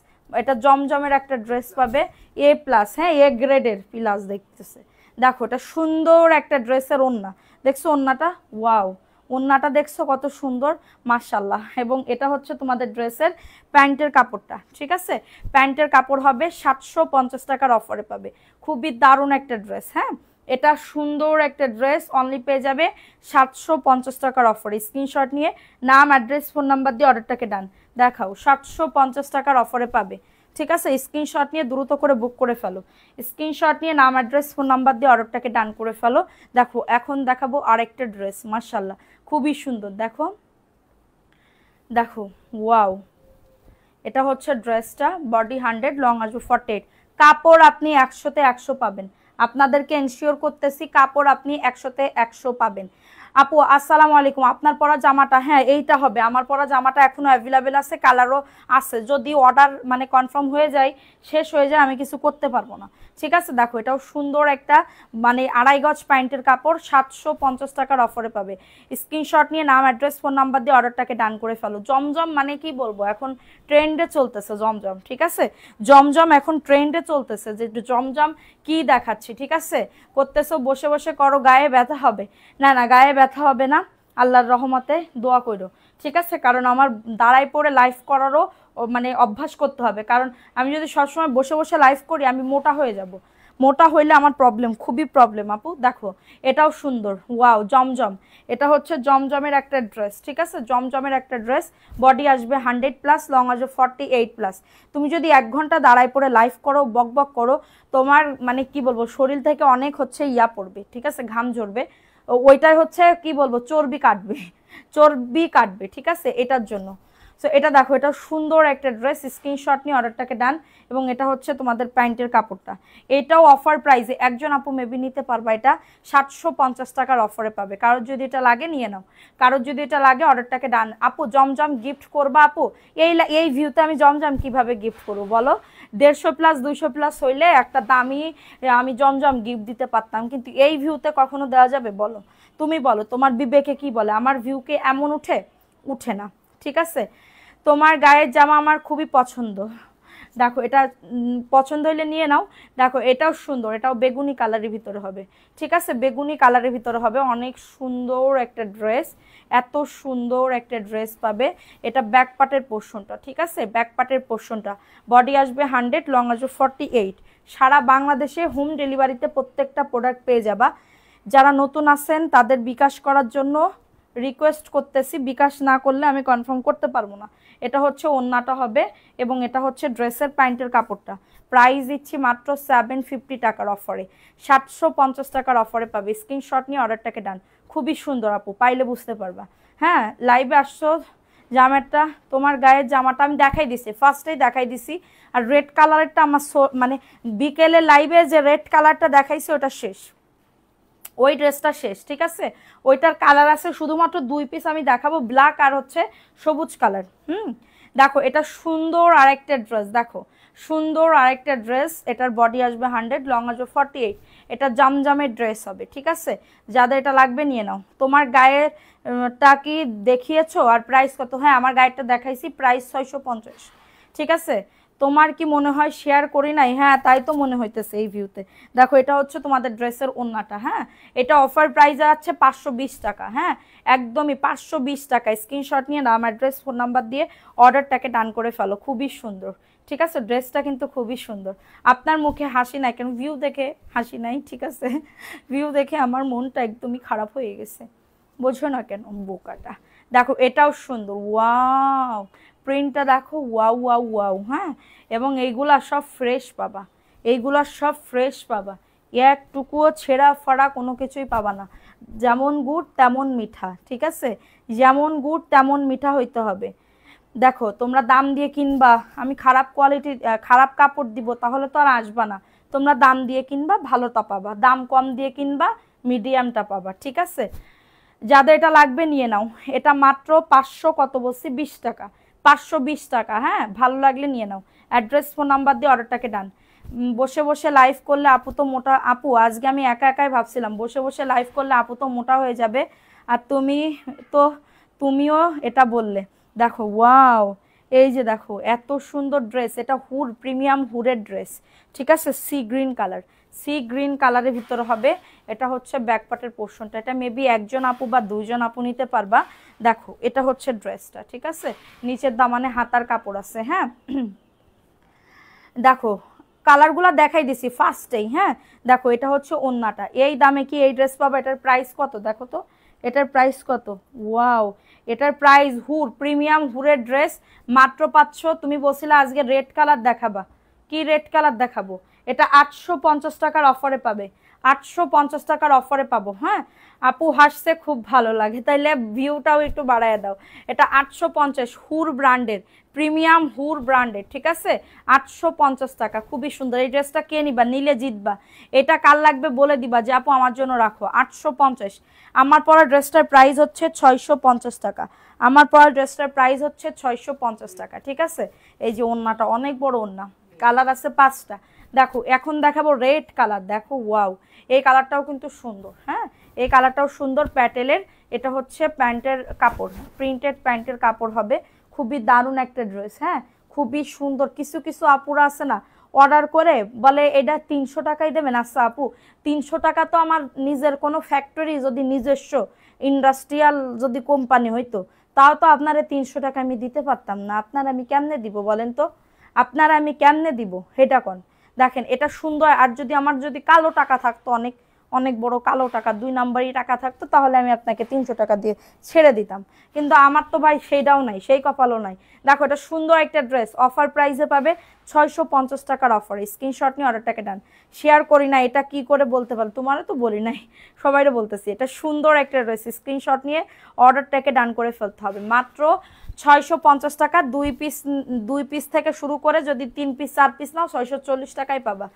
এটা জমজমের একটা ড্রেস পাবে A+। হ্যাঁ, A গ্রেডের প্লাস দেখতেছে। দেখো এটা সুন্দর একটা ড্রেসের ওন্না, দেখছো ওন্নাটা? ওয়াও, ওন্নাটা দেখছো কত সুন্দর, মাশাল্লাহ। এবং এটা হচ্ছে তোমাদের ড্রেসের প্যান্টের কাপড়টা। ঠিক আছে, প্যান্টের কাপড় হবে 750 টাকার অফারে পাবে। খুবই দারুণ একটা ড্রেস। হ্যাঁ, এটা সুন্দর একটা ড্রেস, অনলি পেয়ে যাবে 750 টাকার অফারে। স্ক্রিনশট নিয়ে নাম অ্যাড্রেস ফোন নাম্বার দিয়ে অর্ডারটাকে ডান। দেখাও 750 টাকার অফারে পাবে। ঠিক আছে, স্ক্রিনশট নিয়ে দ্রুত করে বুক করে ফেলো। স্ক্রিনশট নিয়ে নাম অ্যাড্রেস ফোন নাম্বার দিয়ে অর্ডারটাকে ডান করে ফেলো। দেখো এখন দেখাবো আরেকটা ড্রেস, মাশাল্লাহ খুবই সুন্দর। দেখো দেখো, ওয়াও, এটা হচ্ছে ড্রেসটা, বডি 100, লং আসবে 48। কাপড় আপনি 100-তে 100 পাবেন, আপনাদেরকে এনশিওর করতেছি কাপড় আপনি 100-তে 100 পাবেন। আপু আসসালামু আলাইকুম, আপনার পরা জামাটা, হ্যাঁ এইটা হবে। আমার পরা জামাটা এখনো অ্যাভেলেবেল আছে, কালারও আছে। যদি অর্ডার মানে কনফার্ম হয়ে যায়, শেষ হয়ে যায়, আমি কিছু করতে পারবো না। ঠিক আছে, দেখো এটাও সুন্দর একটা মানে 2.5 গজ প্যান্টের কাপড়, 750 টাকার অফারে পাবে। স্ক্রিনশট নিয়ে নাম অ্যাড্রেস ফোন নাম্বার দিয়ে অর্ডারটাকে ডান করে ফেলো। জমজম মানে কি বলবো, এখন ট্রেন্ডে চলতেছে জমজম। ঠিক আছে, জমজম এখন ট্রেন্ডে চলতেছে, যে জমজম কি দেখাচ্ছি। ঠিক আছে, করতেছো বসে বসে করো, গায়ে ব্যথা হবে না? না, গায়ে ব্যথা হবে না, আল্লাহর রহমতে দোয়া করো। ঠিক আছে, কারণ আমার দাঁড়ায় পড়ে লাইভ করারও মানে অভ্যাস করতে হবে, কারণ আমি যদি সবসময় বসে বসে লাইভ করি আমি মোটা হয়ে যাব। মোটা হইলে আমার প্রবলেম, খুবই প্রবলেম আপু। দেখো এটাও সুন্দর, ওয়াও জমজম, এটা হচ্ছে জমজমের একটা ড্রেস। ঠিক আছে, জমজমের একটা ড্রেস, বডি আসবে 100+, লং আসবে 48+। তুমি যদি 1 ঘন্টা দাঁড়ায় পড়ে লাইভ করো, বক বক করো, তোমার মানে কি বলবো, শরীর থেকে অনেক হচ্ছে ইয়া পড়বে। ঠিক আছে, ঘাম ঝরবে, ওইটাই হচ্ছে কি বলবো, চর্বি কাটবে, চর্বি কাটবে। ঠিক আছে, এটার জন্য। সো এটা দেখো, এটা সুন্দর একটা ড্রেস, স্ক্রিনশট নিয়ে অর্ডারটাকে ডান। এবং এটা হচ্ছে তোমাদের প্যান্টের কাপড়টা, এটাও অফার প্রাইসে। একজন আপু মেবি নিতে পারবা, এটা 750 টাকার অফারে পাবে। কারোর যদি এটা লাগে নিয়ে নাও, কারোর যদি এটা লাগে অর্ডারটাকে ডান। আপু জমজম গিফট করবা? আপু এই ভিউতে আমি জমজম কিভাবে গিফট করবো বলো? 150+, 200+ হইলে একটা দামি আমি জমজম গিফট দিতে পারতাম, কিন্তু এই ভিউতে কখনো দেওয়া যাবে বলো? তুমি বলো, তোমার বিবেকে কি বলে? আমার ভিউকে এমন উঠে? উঠে না। ঠিক আছে, তোমার গায়ের জামা আমার খুবই পছন্দ, দেখো এটা পছন্দ হইলে নিয়ে নাও। দেখো এটাও সুন্দর, এটাও বেগুনি কালারের ভিতরে হবে, ঠিক আছে, বেগুনি কালারের ভিতরে হবে। অনেক সুন্দর একটা ড্রেস, এত সুন্দর একটা ড্রেস পাবে। এটা ব্যাক পার্টের পোর্শনটা, ঠিক আছে, ব্যাক পার্টের পোর্শনটা। বডি আসবে 100, লং আসবে 48। সারা বাংলাদেশে হোম ডেলিভারিতে প্রত্যেকটা প্রোডাক্ট পেয়ে যাবা। যারা নতুন আছেন তাদের বিকাশ করার জন্য রিকোয়েস্ট করতেছি, বিকাশ না করলে আমি কনফার্ম করতে পারবো না। এটা হচ্ছে ওড়নাটা হবে এবং এটা হচ্ছে ড্রেসের প্যান্টের কাপড়টা। প্রাইস দিচ্ছি মাত্র 750 টাকার অফারে, 750 টাকার অফারে পাবে। স্ক্রিনশট নিয়ে অর্ডারটাকে ডান। খুবই সুন্দর আপু, পাইলে বুঝতে পারবা। হ্যাঁ, লাইভে আসছো, জামাটা তোমার গায়ের জামাটা আমি দেখাই দিছি, ফার্স্টেই দেখাই দিছি। আর রেড কালারটা আমার মানে বিকেলে লাইভে যে রেড কালারটা দেখাইছি ওটা শেষ, ওই ড্রেসটা শেষ, ঠিক আছে। ওইটার কালার আছে শুধুমাত্র 2 পিস, আমি দেখাবো, ব্ল্যাক আর হচ্ছে সবুজ কালার। দেখো এটা সুন্দর আরেকটা ড্রেস, দেখো সুন্দর আরেকটা ড্রেস। এটার বডি আসবে 100, লং আসবে 48। এটা জামজামের ড্রেস হবে, ঠিক আছে। যাদের এটা লাগবে নিয়ে নাও। তোমার গায়েরটা কি দেখিয়েছো আর প্রাইস কত? হ্যাঁ, আমার গায়েরটা দেখাইছি, প্রাইস 650, ঠিক আছে। তোমার কি মনে হয় শেয়ার করি নাই? হ্যাঁ, তাই তো মনে হইতেছে এই ভিউতে। দেখো এটা হচ্ছে তোমাদের ড্রেসের ওড়নাটা। হ্যাঁ, এটা অফার প্রাইস আছে 520 টাকা। হ্যাঁ, একদমই 520 টাকা। স্ক্রিনশট নিয়ে নাম, অ্যাড্রেস, ফোন নাম্বার দিয়ে অর্ডারটাকে ডান করে ফেলো। খুবই সুন্দর, ঠিক আছে, ড্রেসটা কিন্তু খুবই সুন্দর। আপনার মুখে হাসি নাই কেন? ভিউ দেখে হাসি নাই, ঠিক আছে, ভিউ দেখে আমার মনটা একদমই খারাপ হয়ে গেছে, বোঝো না কেন বোকাটা। দেখো এটাও সুন্দর, ওয়াও, প্রিন্টটা দেখো, ওয়াও ওয়াও ওয়াও। হ্যাঁ, এবং এইগুলা সব ফ্রেশ পাবা, এইগুলা সব ফ্রেশ পাবা, একটুকুও ছেঁড়া ফাড়া কোনো কিছুই পাবা না। যেমন গুড় তেমন মিঠা, ঠিক আছে, যেমন গুড় তেমন মিঠা হইতে হবে। দেখো তোমরা দাম দিয়ে কিনবা, আমি খারাপ কোয়ালিটির খারাপ কাপড় দিব তাহলে তো আর আসবা না। তোমরা দাম দিয়ে কিনবা, ভালোটা পাবা, দাম কম দিয়ে কিনবা, মিডিয়ামটা পাবা, ঠিক আছে। যাদের এটা লাগবে নিয়ে নাও। এটা মাত্র 500 কত বলছি, 20 টাকা, 520 টাকা। হ্যাঁ, ভালো লাগলে নিয়ে নাও। অ্যাড্রেস, ফোন নাম্বার দিয়ে অর্ডারটাকে ডান। বসে বসে লাইভ করলে আপু তো মোটা, আপু আজকে আমি একা একাই ভাবছিলাম বসে বসে লাইভ করলে আপু তো মোটা হয়ে যাবে, আর তো তুমিও এটা বললে। দেখো ওয়াও, এই যে দেখো এত সুন্দর ড্রেস। এটা হুড, প্রিমিয়াম হুডের ড্রেস, ঠিক আছে, sea green colour, sea green কালারের ভিতরে হবে। এটা হচ্ছে ব্যাক পার্টের পোর্শনটা। এটা মেবি একজন আপু বা দুইজন আপু নিতে পারবা। দেখো এটা হচ্ছে ড্রেসটা, ঠিক আছে, নিচের দামানে হাতার কাপড় আছে। হ্যাঁ, দেখো কালারগুলো দেখাই দিছি ফার্স্টেই। হ্যাঁ, দেখো এটা হচ্ছে ওন্নাটা। এই দামে কি এই ড্রেস পাবা? এটার প্রাইস কত দেখো তো, এটার প্রাইস কত? ওয়াও, এটার প্রাইস, হুর প্রিমিয়াম হুরের ড্রেস, মাত্র 500। তুমি বলছিলে আজকে রেড কালার দেখাবা, কি রেড কালার দেখাবো? এটা 850 টাকার অফারে পাবে, 850 টাকার অফারে পাবো। হ্যাঁ, আপু হাসছে, খুব ভালো লাগে, তাইলে ভিউটাও একটু বাড়ায় দাও। এটা 850, হুর ব্র্যান্ডের, প্রিমিয়াম হুর ব্র্যান্ডের, ঠিক আছে, 850 টাকা। খুবই সুন্দর। এই ড্রেসটা কে নিবা? নিলে জিতবা। এটা কার লাগবে বলে দিবা যে আপু আমার জন্য রাখো। 850। আমার পরা ড্রেসটার প্রাইস হচ্ছে 650 টাকা। আমার পরা ড্রেসটার প্রাইস হচ্ছে 650 টাকা, ঠিক আছে। এই যে ওড়নাটা অনেক বড় ওড়না, কালার আছে 5টা। দেখো এখন দেখাবো রেড কালার। দেখো ওয়াও, এই কালারটাও কিন্তু সুন্দর। হ্যাঁ, এই কালারটাও সুন্দর, প্যাটেলের। এটা হচ্ছে প্যান্টের কাপড়, প্রিন্টেড প্যান্টের কাপড় হবে। খুবই দারুণ একটা ড্রেস। হ্যাঁ, খুবই সুন্দর। কিছু কিছু আপুরা আছে না, অর্ডার করে বলে এটা 300 টাকাই দেবেন। আচ্ছা আপু, 300 টাকা তো আমার নিজের কোনো ফ্যাক্টরি, যদি নিজস্ব ইন্ডাস্ট্রিয়াল যদি কোম্পানি হইতো, তাও তো আপনারা 300 টাকা আমি দিতে পারতাম না। আপনারা আমি কেমনে দিব বলেন তো, আপনারা আমি কেমনে দিব সেটা কোন। দেখেন এটা সুন্দর। আর যদি আমার যদি কালো টাকা থাকতো, অনেক অনেক বড় কালো টাকা, 2 নাম্বারই টাকা থাকতো, তাহলে আমি আপনাকে 300 টাকা দিয়ে ছেড়ে দিতাম। কিন্তু আমার তো ভাই সেইটাও নাই, সেই কপালও নাই। দেখো এটা সুন্দর একটা ড্রেস, অফার প্রাইসে পাবে, 650 টাকার অফার। স্ক্রিনশট নিয়ে অর্ডারটাকে ডান। শেয়ার করি না, এটা কি করে বলতে পারো? তোমারও তো বলি নাই, সবাইরে বলতেছি। এটা সুন্দর একটা ড্রেস, স্ক্রিনশট নিয়ে অর্ডারটাকে ডান করে ফেলতে হবে। মাত্র 650 টাকা। 2 পিস থেকে শুরু করে যদি 3 পিস 4 পিস নাও, 640 টাকায় পাবা,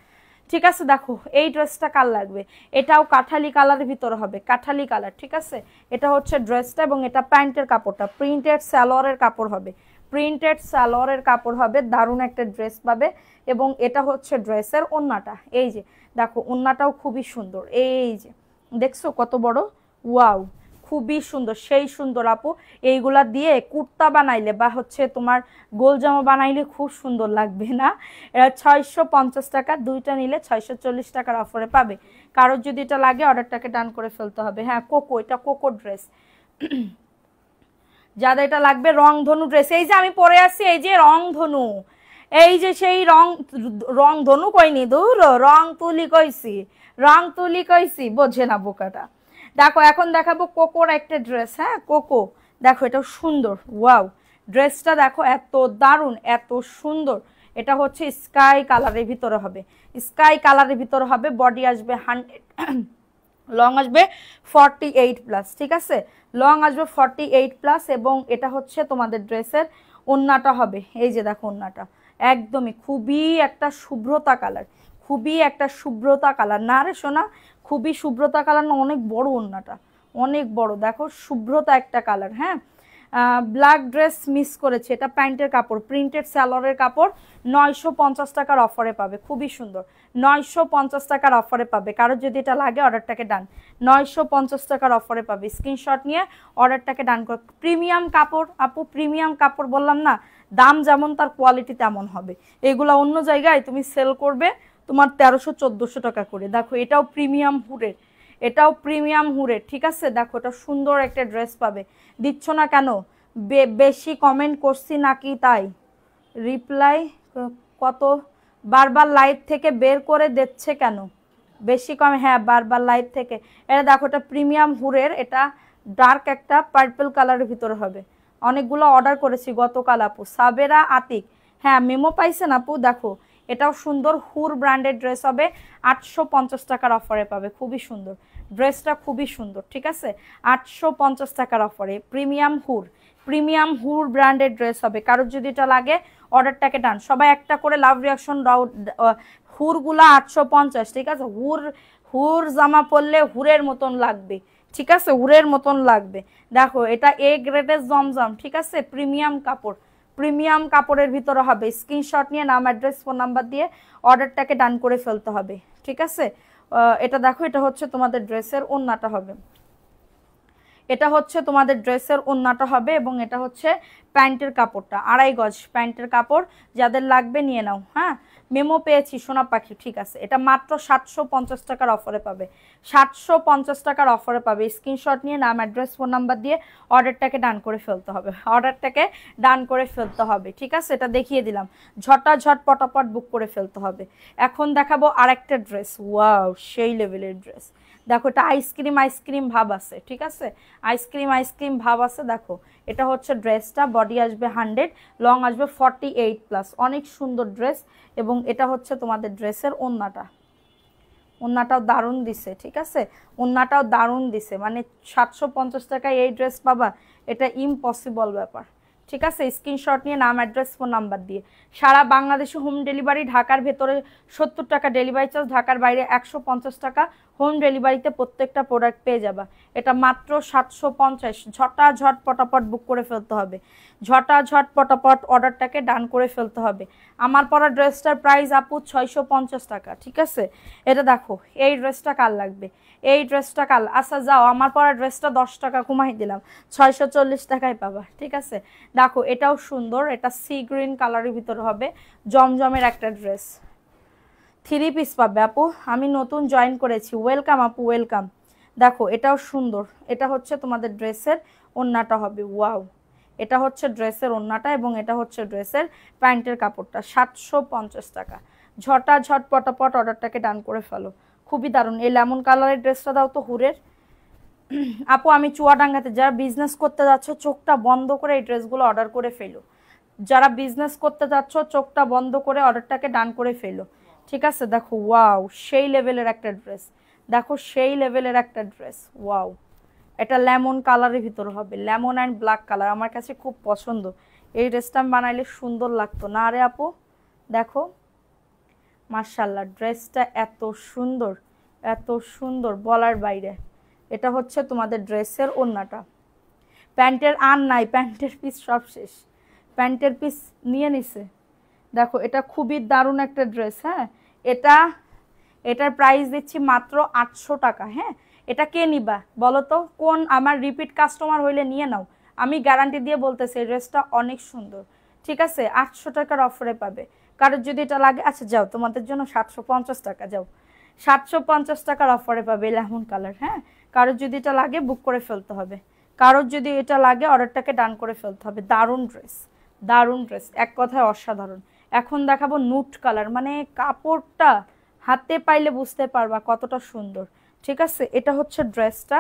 ঠিক আছে। দেখো এই ড্রেসটা কার লাগবে? এটাও কাঠালি কালারের ভিতরে হবে, কাঠালি কালার, ঠিক আছে। এটা হচ্ছে ড্রেসটা এবং এটা প্যান্টের কাপড়টা, প্রিন্টেড সালোয়ারের কাপড় হবে, প্রিন্টেড সালোয়ারের কাপড় হবে। দারুণ একটা ড্রেস পাবে। এবং এটা হচ্ছে ড্রেসের ওন্নাটা। এই যে দেখো ওন্নাটাও খুবই সুন্দর। এই যে দেখছো কত বড়, ওয়াও, খুবই সুন্দর, সেই সুন্দর আপু। এইগুলা দিয়ে কুর্তা বানাইলে বা হচ্ছে তোমার গোল জামা বানাইলে খুব সুন্দর লাগবে না? এটা 650 টাকা, দুইটা নিলে 640 টাকার অফারে পাবে। কারোর যদি এটা লাগে অর্ডারটাকে ডান করে ফেলতে হবে। হ্যাঁ কোকো, এটা কোকো ড্রেস। যাদের এটা লাগবে রংধনু ড্রেস, এই যে আমি পরে আসছি, এই যে রংধনু, এই যে সেই রংধনু কইনি, দূর রং তুলি কইছি, রং তুলি কইছি, বোঝে না বোকাটা। দেখো এখন দেখাবো কোকোর একটা ড্রেস। হ্যাঁ কোকো, দেখো এটা সুন্দর, ওয়াও ড্রেসটা দেখো এত দারুণ, এত সুন্দর। এটা হচ্ছে স্কাই কালারের ভিতরে হবে, স্কাই কালারের ভিতরে হবে। বডি আসবে 100, লং আসবে 48 প্লাস, ঠিক আছে? লং আসবে 48 প্লাস। এবং এটা হচ্ছে তোমাদের ড্রেসের ওন্নাটা হবে, এই যে দেখো ওন্নাটা একদমই খুবই একটা শুভ্রতা কালার, খুবই একটা শুভ্রতা কালার না রে সোনা, খুবই শুভ্রতা কালার না, অনেক বড় ওন্নাটা, অনেক বড়, দেখো শুভ্রতা একটা কালার। হ্যাঁ ব্ল্যাক ড্রেস মিস করেছে, এটা প্যান্টের কাপড়, প্রিন্টেড স্যালোয়ারের কাপড়, 950 টাকার অফারে পাবে, খুবই সুন্দর। 950 টাকার অফারে পাবে। কারোর যদি এটা লাগে অর্ডারটাকে ডান, 950 টাকার অফারে পাবে। স্ক্রিনশট নিয়ে অর্ডারটাকে ডান কর। প্রিমিয়াম কাপড় আপু, প্রিমিয়াম কাপড় বললাম না, দাম যেমন তার কোয়ালিটি তেমন হবে। এগুলো অন্য জায়গায় তুমি সেল করবে তোমার 1300-1400 টাকা করে। দেখো এটাও প্রিমিয়াম হুডের, এটাও প্রিমিয়াম হুডের, ঠিক আছে? দেখো এটা সুন্দর একটা ড্রেস পাবে। দিচ্ছ না কেন? বেশি কমেন্ট করছি নাকি তাই? রিপ্লাই কত? বারবার লাইভ থেকে বের করে দিচ্ছে কেন? বেশি কম, হ্যাঁ বারবার লাইভ থেকে। এটা দেখো এটা প্রিমিয়াম হুরের, এটা ডার্ক একটা পার্পল কালারের ভিতরে হবে। অনেকগুলো অর্ডার করেছি গতকাল আপু। সাবেরা আতিক, হ্যাঁ মেমো পাইছেন আপু? দেখো এটাও সুন্দর, হুর ব্র্যান্ডের ড্রেস হবে, 850 টাকার অফারে পাবে, খুবই সুন্দর ড্রেসটা, খুবই সুন্দর, ঠিক আছে? 850 টাকার অফারে প্রিমিয়াম হুর, প্রিমিয়াম হুর ব্র্যান্ডের ড্রেস হবে। কারোর যদি এটা লাগে অর্ডারটাকে ডান। সবাই একটা করে লাভ রিয়াকশন দাও। হুরগুলা 850, ঠিক আছে? হুর, হুর জামা পরলে হুরের মতন লাগবে, ঠিক আছে? হুরের মতন লাগবে। দেখো এটা এ গ্রেডের জমজম, ঠিক আছে? প্রিমিয়াম কাপড়, প্রিমিয়াম কাপড়ের ভিতরে হবে। স্ক্রিনশট নিয়ে নাম, অ্যাড্রেস, ফোন নাম্বার দিয়ে অর্ডারটাকে ডান করে ফেলতে হবে, ঠিক আছে? এটা দেখো এটা হচ্ছে তোমাদের ড্রেসের ওন্নাটা হবে, এটা হচ্ছে তোমাদের ড্রেসের ওন্নাটা হবে। এবং এটা হচ্ছে প্যান্টের কাপড়টা, 2.5 গজ প্যান্টের কাপড়। যাদের লাগবে নিয়ে নাও। হ্যাঁ মেমো পেয়েছি সোনা পাখি, ঠিক আছে? এটা মাত্র 750 টাকার অফারে পাবে, 750 টাকার অফারে পাবে। স্ক্রিনশট নিয়ে নাম, অ্যাড্রেস, ফোন নাম্বার দিয়ে অর্ডারটাকে ডান করে ফেলতে হবে, অর্ডারটাকে ডান করে ফেলতে হবে, ঠিক আছে? এটা দেখিয়ে দিলাম, ঝটাঝট পটাপট বুক করে ফেলতে হবে। এখন দেখাবো আরেকটা ড্রেস, ওয়াও সেই লেভেলের ড্রেস। দেখো এটা আইসক্রিম আইসক্রিম ভাব আছে, ঠিক আছে? আইসক্রিম আইসক্রিম ভাব আছে। দেখো এটা হচ্ছে ড্রেসটা, বডি আসবে 100, লং আসবে 48 প্লাস, অনেক সুন্দর ড্রেস। এবং এটা হচ্ছে তোমাদের ড্রেসের ওন্নাটা, ওন্নাটাও দারুণ দিছে, ঠিক আছে? ওন্নাটাও দারুণ দিছে, মানে 750 টাকায় এই ড্রেস পাবা, এটা ইম্পসিবল ব্যাপার, ঠিক আছে? স্ক্রিনশট নিয়ে নাম, অ্যাড্রেস, ফোন নাম্বার দিয়ে সারা বাংলাদেশে হোম ডেলিভারি। ঢাকার ভেতরে 70 টাকা ডেলিভারি চার্জ, ঢাকার বাইরে 150 টাকা হোম ডেলিভারিতে প্রত্যেকটা প্রোডাক্ট পেয়ে যাবা। এটা মাত্র 750। ঝটাঝট পটাপট বুক করে ফেলতে হবে, ঝটাঝট পটাপট অর্ডারটাকে ডান করে ফেলতে হবে। আমার পরা ড্রেসটার প্রাইস আপু 650 টাকা, ঠিক আছে? এটা দেখো এই ড্রেসটা কার লাগবে, এই ড্রেসটা কাল, আচ্ছা যাও আমার পরা ড্রেসটা 10 টাকা কমাই দিলাম, 640 টাকায় পাবা, ঠিক আছে? দেখো এটাও সুন্দর, এটা সি গ্রিন কালারের ভিতরে হবে, জমজমের একটা ড্রেস। 3 পিস পাবে আপু, আমি নতুন জয়েন করেছি, ওয়েলকাম আপু ওয়েলকাম। দেখো এটাও সুন্দর, এটা হচ্ছে তোমাদের ড্রেসের ওন্নাটা হবে, ওয়াও এটা হচ্ছে ড্রেসের ওন্নাটা। এবং এটা হচ্ছে ড্রেসের প্যান্টের কাপড়টা, 750 টাকা। ঝটাঝট পটাপট অর্ডারটাকে ডান করে ফেলো, খুবই দারুণ। এই লেমন কালারের ড্রেসটা দাও তো হুরের। আপু আমি চুয়াডাঙ্গাতে, যারা বিজনেস করতে যাচ্ছ চোখটা বন্ধ করে এই ড্রেসগুলো অর্ডার করে ফেলো, যারা বিজনেস করতে যাচ্ছ চোখটা বন্ধ করে অর্ডারটাকে ডান করে ফেলো, ঠিক আছে? দেখো ওয়াও সেই লেভেলের একটা ড্রেস, দেখো সেই লেভেলের একটা ড্রেস, ওয়াও এটা লেমন কালারের ভিতর হবে, লেমন অ্যান্ড ব্ল্যাক কালার, আমার কাছে খুব পছন্দ। এই ড্রেসটা আমি বানাইলে সুন্দর লাগতো না রে আপু? দেখো মাশাআল্লাহ ড্রেসটা এত সুন্দর, এত সুন্দর বলার বাইরে। এটা হচ্ছে তোমাদের ড্রেসের ওন্নাটা। প্যান্টের আর নাই, প্যান্টের পিস সব শেষ, প্যান্টের পিস নিয়ে নিছে। দেখো এটা খুবই দারুণ একটা ড্রেস। হ্যাঁ এটার প্রাইস দিচ্ছি মাত্র 800 টাকা। হ্যাঁ এটা কে নিবা বলো তো? কোন আমার রিপিট কাস্টমার হইলে নিয়ে নাও, আমি গ্যারান্টি দিয়ে বলতেছি এই ড্রেসটা অনেক সুন্দর। ঠিক আছে, 800 টাকার অফারে পাবে। কারোর যদি এটা লাগে, আচ্ছা যাও তোমাদের জন্য 750 টাকা, যাও 750 টাকার অফারে পাবে লেমন কালার। হ্যাঁ, কারোর যদি এটা লাগে বুক করে ফেলতে হবে, কারোর যদি এটা লাগে অর্ডারটাকে ডান করে ফেলতে হবে। দারুণ ড্রেস, দারুণ ড্রেস, এক কথায় অসাধারণ। এখন দেখাবো নুট কালার, মানে কাপড়টা হাতে পাইলে বুঝতে পারবা কতটা সুন্দর। ঠিক আছে, এটা হচ্ছে ড্রেসটা,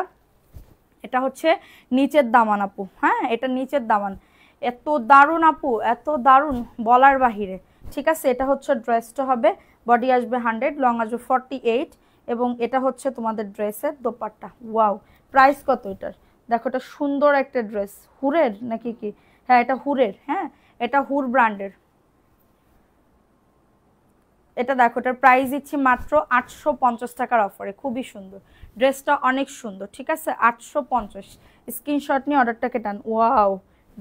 এটা হচ্ছে নিচের দামান আপু। হ্যাঁ, এটা নিচের দামান, এত দারুণ আপু, এত দারুণ বলার বাহিরে। ঠিক আছে, এটা হচ্ছে ড্রেসটা হবে, বডি আসবে 100, লং আসবে 48, এবং এটা হচ্ছে তোমাদের ড্রেসের দোপাট্টা। ওয়াও, প্রাইস কত এটার? দেখো, এটা সুন্দর একটা ড্রেস, হুরের নাকি কি? হ্যাঁ, এটা হুরের। হ্যাঁ, এটা হুর ব্র্যান্ডের। এটা দেখো, এটার প্রাইস দিচ্ছি মাত্র 850 টাকার অফারে। খুবই সুন্দর ড্রেসটা, অনেক সুন্দর। ঠিক আছে, 850, স্ক্রিনশট নিয়ে অর্ডারটাকে টান। ওয়াও,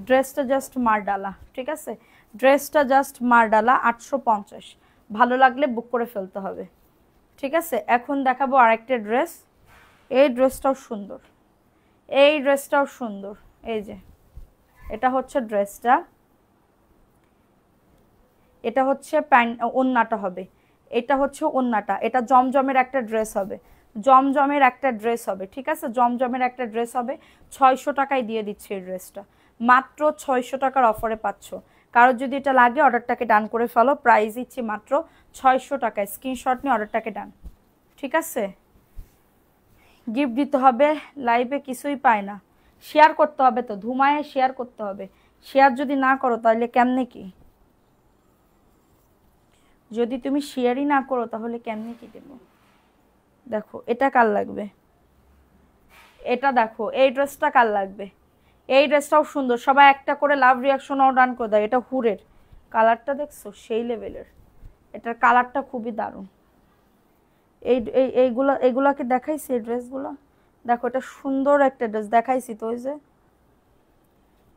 ড্রেসটা জাস্ট মারডালা। ঠিক আছে, ড্রেসটা জাস্ট মারডালা, 850। ভালো লাগলে বুক করে ফেলতে হবে। ঠিক আছে, এখন দেখাবো আরেকটা ড্রেস। এই ড্রেসটাও সুন্দর, এই ড্রেসটাও সুন্দর। এই যে এটা হচ্ছে ড্রেসটা, এটা হচ্ছে প্যান্ট, ওন্নাটা হবে, এটা হচ্ছে ওন্নাটা। এটা জমজমের একটা ড্রেস হবে, জমজমের একটা ড্রেস হবে। ঠিক আছে, জমজমের একটা ড্রেস হবে। 600 টাকায় দিয়ে দিচ্ছে এই ড্রেসটা, মাত্র 600 টাকার অফারে পাচ্ছ। কারোর যদি এটা লাগে অর্ডারটাকে ডান করে ফেলো, প্রাইস দিচ্ছি মাত্র 600 টাকায়। স্ক্রিনশট নিয়ে অর্ডারটাকে ডান। ঠিক আছে, গিফট দিতে হবে, লাইভে কিছুই পায় না, শেয়ার করতে হবে, তো ধুমায় শেয়ার করতে হবে। শেয়ার যদি না করো তাহলে কেমনে কি? যদি তুমি শেয়ারই না করো তাহলে কেমনে কি দেবো? দেখো, এটা কার লাগবে? এটা দেখো, এই ড্রেসটা কার লাগবে? এই ড্রেসটাও সুন্দর, সবাই একটা করে লাভ রিয়াকশনও ডান করে দেয়। এটা হুরের, কালারটা দেখছো সেই লেভেলের, এটার কালারটা খুবই দারুণ। এইগুলাকে দেখাইছি, এই ড্রেসগুলো দেখো, এটা সুন্দর একটা ড্রেস দেখাইছি তো, ওই যে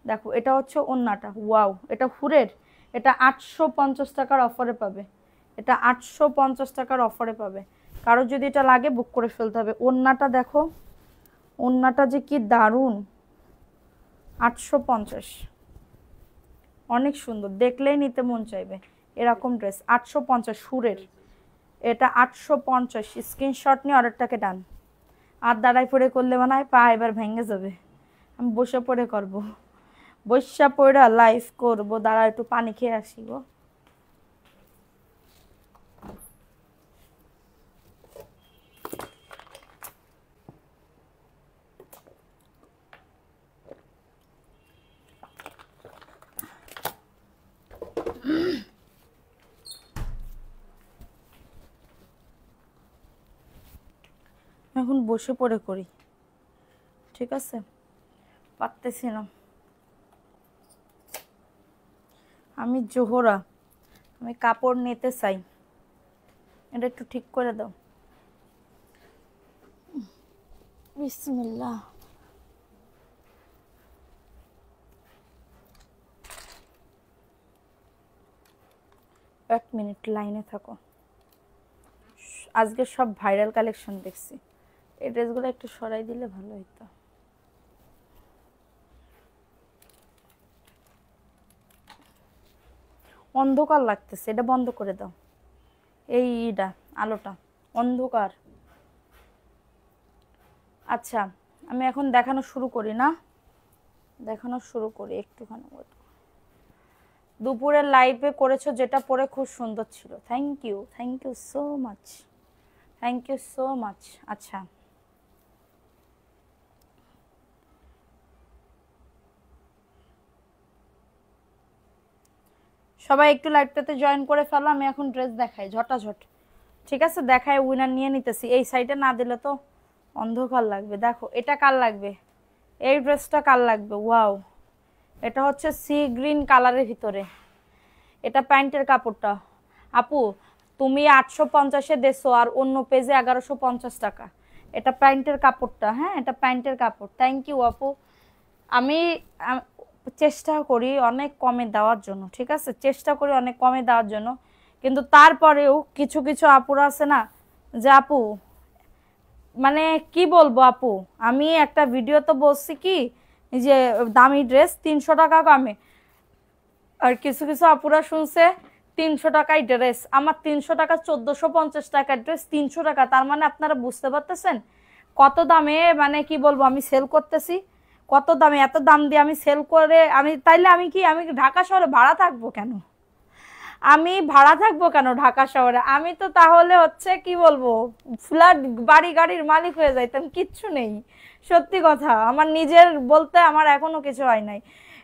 দেখো, এটা হচ্ছে ওন্নাটা। ওয়াও, এটা হুরের, এটা 850 টাকার অফারে পাবে, এটা 850 টাকার অফারে পাবে। কারো যদি এটা লাগে বুক করে ফেলতে হবে। ওন্নাটা দেখো, ওন্নাটা যে কি দারুণ, 850, অনেক সুন্দর, দেখলেই নিতে মন চাইবে এরকম ড্রেস। 850 সুরের, এটা 850। স্ক্রিনশট নিয়ে অর্ডারটাকে ডান। আর দাঁড়াই পড়ে করলে মনে হয় পা এবার ভেঙে যাবে। আমি বসে পড়ে করব, বসা পড়ে লাইভ করবো। দাঁড়া, একটু পানি খেয়ে আসি গো। এখন বসে পড়ে করি, ঠিক আছে, পারতেছি না। আমি জোহরা, আমি কাপড় নিতে চাই, এটা একটু ঠিক করে দাও। বিসমিল্লাহ। এক মিনিট লাইনে থাকো, আজকে সব ভাইরাল কালেকশন দেখছি, এই ড্রেসগুলো একটু সরাই দিলে ভালো হতো। অন্ধকার লাগতেছে, এটা বন্ধ করে দাও। এইটা আলোটা অন্ধকার। আচ্ছা, আমি এখন দেখানো শুরু করি না, দেখানো শুরু করি একটুখানি। দুপুরের লাইভে করেছো যেটা পরে খুব সুন্দর ছিল, thank you, thank you so much, thank you so much. আচ্ছা, সবাই একটু লাইভটাতে জয়েন করে ফেলো। আমি এখন ড্রেস দেখাই ঝটাঝট। ঠিক আছে, দেখায় উইনার নিয়ে নিতেছি। এই সাইডে না দিলে তো অন্ধকার লাগবে। দেখো, এটা কার লাগবে? এই ড্রেসটা কার লাগবে? ওয়াও, এটা হচ্ছে সি গ্রিন কালারের ভিতরে, এটা প্যান্টের কাপড়টা। আপু, তুমি 850-এ দেছো আর অন্য পেজে 1150 টাকা। এটা প্যান্টের কাপড়টা, হ্যাঁ, এটা প্যান্টের কাপড়। থ্যাংক ইউ আপু। আমি চেষ্টা করি অনেক কমে দেওয়ার জন্য, ঠিক আছে, চেষ্টা করি অনেক কমে দেওয়ার জন্য, কিন্তু তারপরেও কিছু কিছু আপুরা আছে না, যে আপু মানে কি বলবো আপু, আমি একটা ভিডিও তো বলছি কি যে দামি ড্রেস 300 টাকা কমে, আর কিছু কিছু আপুরা শুনছে 300 টাকায় ড্রেস। আমার 300 টাকা 1450 টাকার ড্রেস 300 টাকা, তার মানে আপনারা বুঝতে পারতেছেন কত দামে, মানে কি বলবো আমি সেল করতেছি, কত দামে, এত দাম দিয়ে আমি সেল করে আমি তাইলে আমি কি, আমি ঢাকা শহরে ভাড়া থাকবো কেন? আমি ভাড়া থাকবো কেন ঢাকা শহরে? আমি তো তাহলে হচ্ছে কি বলবো ফ্ল্যাট বাড়ি গাড়ির মালিক হয়ে যাইতাম, কিচ্ছু নেই। সত্যি কথা, আমার নিজের বলতে আমার এখনো কিছু হয় নাই।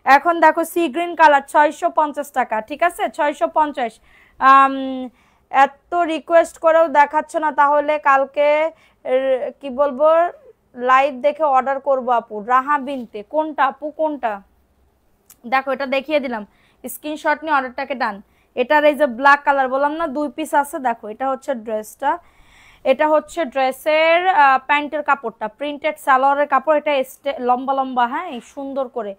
এখন দেখো সি গ্রিন কালার 650 টাকা, ঠিক আছে 650। এত রিকোয়েস্ট করেও দেখাচ্ছ না, তাহলে কালকে কি বলবো লাইভ দেখে অর্ডার করবো আপু। রাহা বিনতে, কোনটা আপু কোনটা? দেখো এটা দেখিয়ে দিলাম, স্ক্রিনশট নিয়ে অর্ডারটাকে ডান। এটার এই যে ব্ল্যাক কালার বললাম না 2 পিস আছে, দেখো এটা হচ্ছে ড্রেসটা, এটা হচ্ছে ড্রেসের প্যান্টের কাপড়টা, প্রিন্টেড সালোয়ারের কাপড়, এটা লম্বা লম্বা, হ্যাঁ এই সুন্দর করে।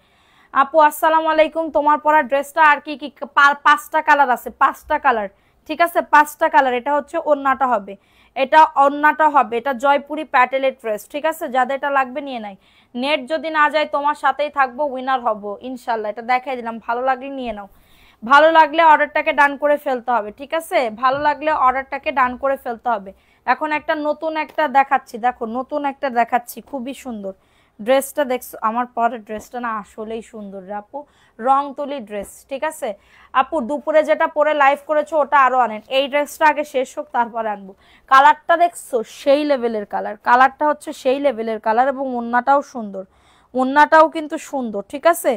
আপু আসসালামু আলাইকুম, তোমার পরা ড্রেসটা আর কি কি 5টা কালার আছে, 5টা কালার, ঠিক আছে 5টা কালার। এটা হচ্ছে ওড়নাটা হবে, এটা ওড়নাটা হবে, এটা জয়পুরি প্যাটেলের ড্রেস, ঠিক আছে যাদের এটা লাগবে নিয়ে নাই। নেট যদি না যায় তোমার সাথেই থাকবো, উইনার হব ইনশাল্লাহ। এটা দেখাই দিলাম, ভালো লাগলে নিয়ে নাও, ভালো লাগলে অর্ডারটাকে ডান করে ফেলতে হবে, ঠিক আছে ভালো লাগলে অর্ডারটাকে ডান করে ফেলতে হবে। এখন একটা নতুন একটা দেখাচ্ছি, দেখো নতুন একটা দেখাচ্ছি, খুবই সুন্দর ড্রেসটা দেখছো, আমার পরের ড্রেসটা না আসলেই সুন্দর রে আপু, রং তুলি ড্রেস, ঠিক আছে আপু দুপুরে যেটা পরে লাইভ করেছো ওটা আরো আনেন, এই ড্রেসটা আগে শেষ হোক তারপরে আনবো। কালারটা দেখছো সেই লেভেলের কালার, কালারটা হচ্ছে সেই লেভেলের কালার, এবং ওড়নাটাও সুন্দর, ওড়নাটাও কিন্তু সুন্দর, ঠিক আছে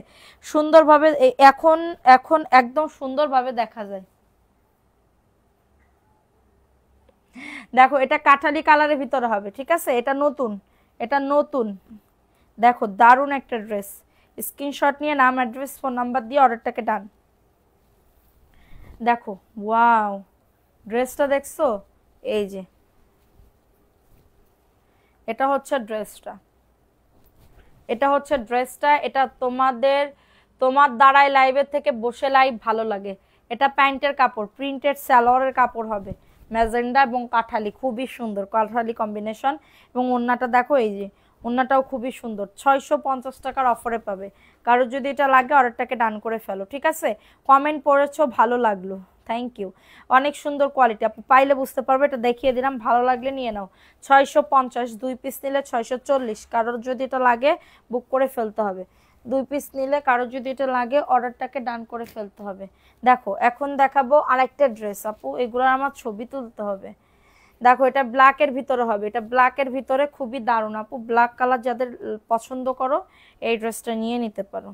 সুন্দরভাবে এখন এখন একদম সুন্দরভাবে দেখা যায়। দেখো এটা কাঠালি কালারের ভিতরে হবে, ঠিক আছে এটা নতুন, এটা নতুন, দেখো দারুণ একটা ড্রেস। স্ক্রিনশট নিয়ে নাম অ্যাড্রেস ফোন নাম্বার দিয়ে অর্ডারটাকে ডান। দেখো ওয়াও ড্রেসটা দেখছো, এই যে এটা হচ্ছে ড্রেসটা, এটা হচ্ছে ড্রেসটা, এটা তোমার দ্বারাই লাইভের থেকে বসে লাইভ ভালো লাগে। এটা প্যান্টের কাপড়, প্রিন্টেড সালোয়ারের কাপড় হবে, ম্যাজেন্ডা এবং কাঠালি, খুবই সুন্দর কাঠালি কম্বিনেশন। এবং ওড়নাটা দেখো, এই যে ওড়নাটাও খুবই সুন্দর, 650 টাকার অফারে পাবে। কারো যদি এটা লাগে অর্ডারটাকে ডান করে ফেলো, ঠিক আছে কমেন্ট পড়েছো ভালো লাগলো, থ্যাংক ইউ, অনেক সুন্দর কোয়ালিটি, আপনি পাইলে বুঝতে পারবে, এটা দেখিয়ে দিলাম, ভালো লাগলে নিয়ে নাও। 650, 2 পিস নিলে 640, কারোর যদি এটা লাগে বুক করে ফেলতে হবে। 2 পিস নিলে কারোর যদি এটা লাগে অর্ডারটাকে ডান করে ফেলতে হবে। দেখো এখন দেখাবো আরেকটা ড্রেস আপু, এগুলোর আমার ছবি তুলতে হবে। দেখো এটা ব্ল্যাকের ভিতরে হবে, এটা ব্ল্যাকের ভিতরে খুবই দারুণ আপু, ব্ল্যাক কালার যাদের পছন্দ করো এই ড্রেসটা নিয়ে নিতে পারো,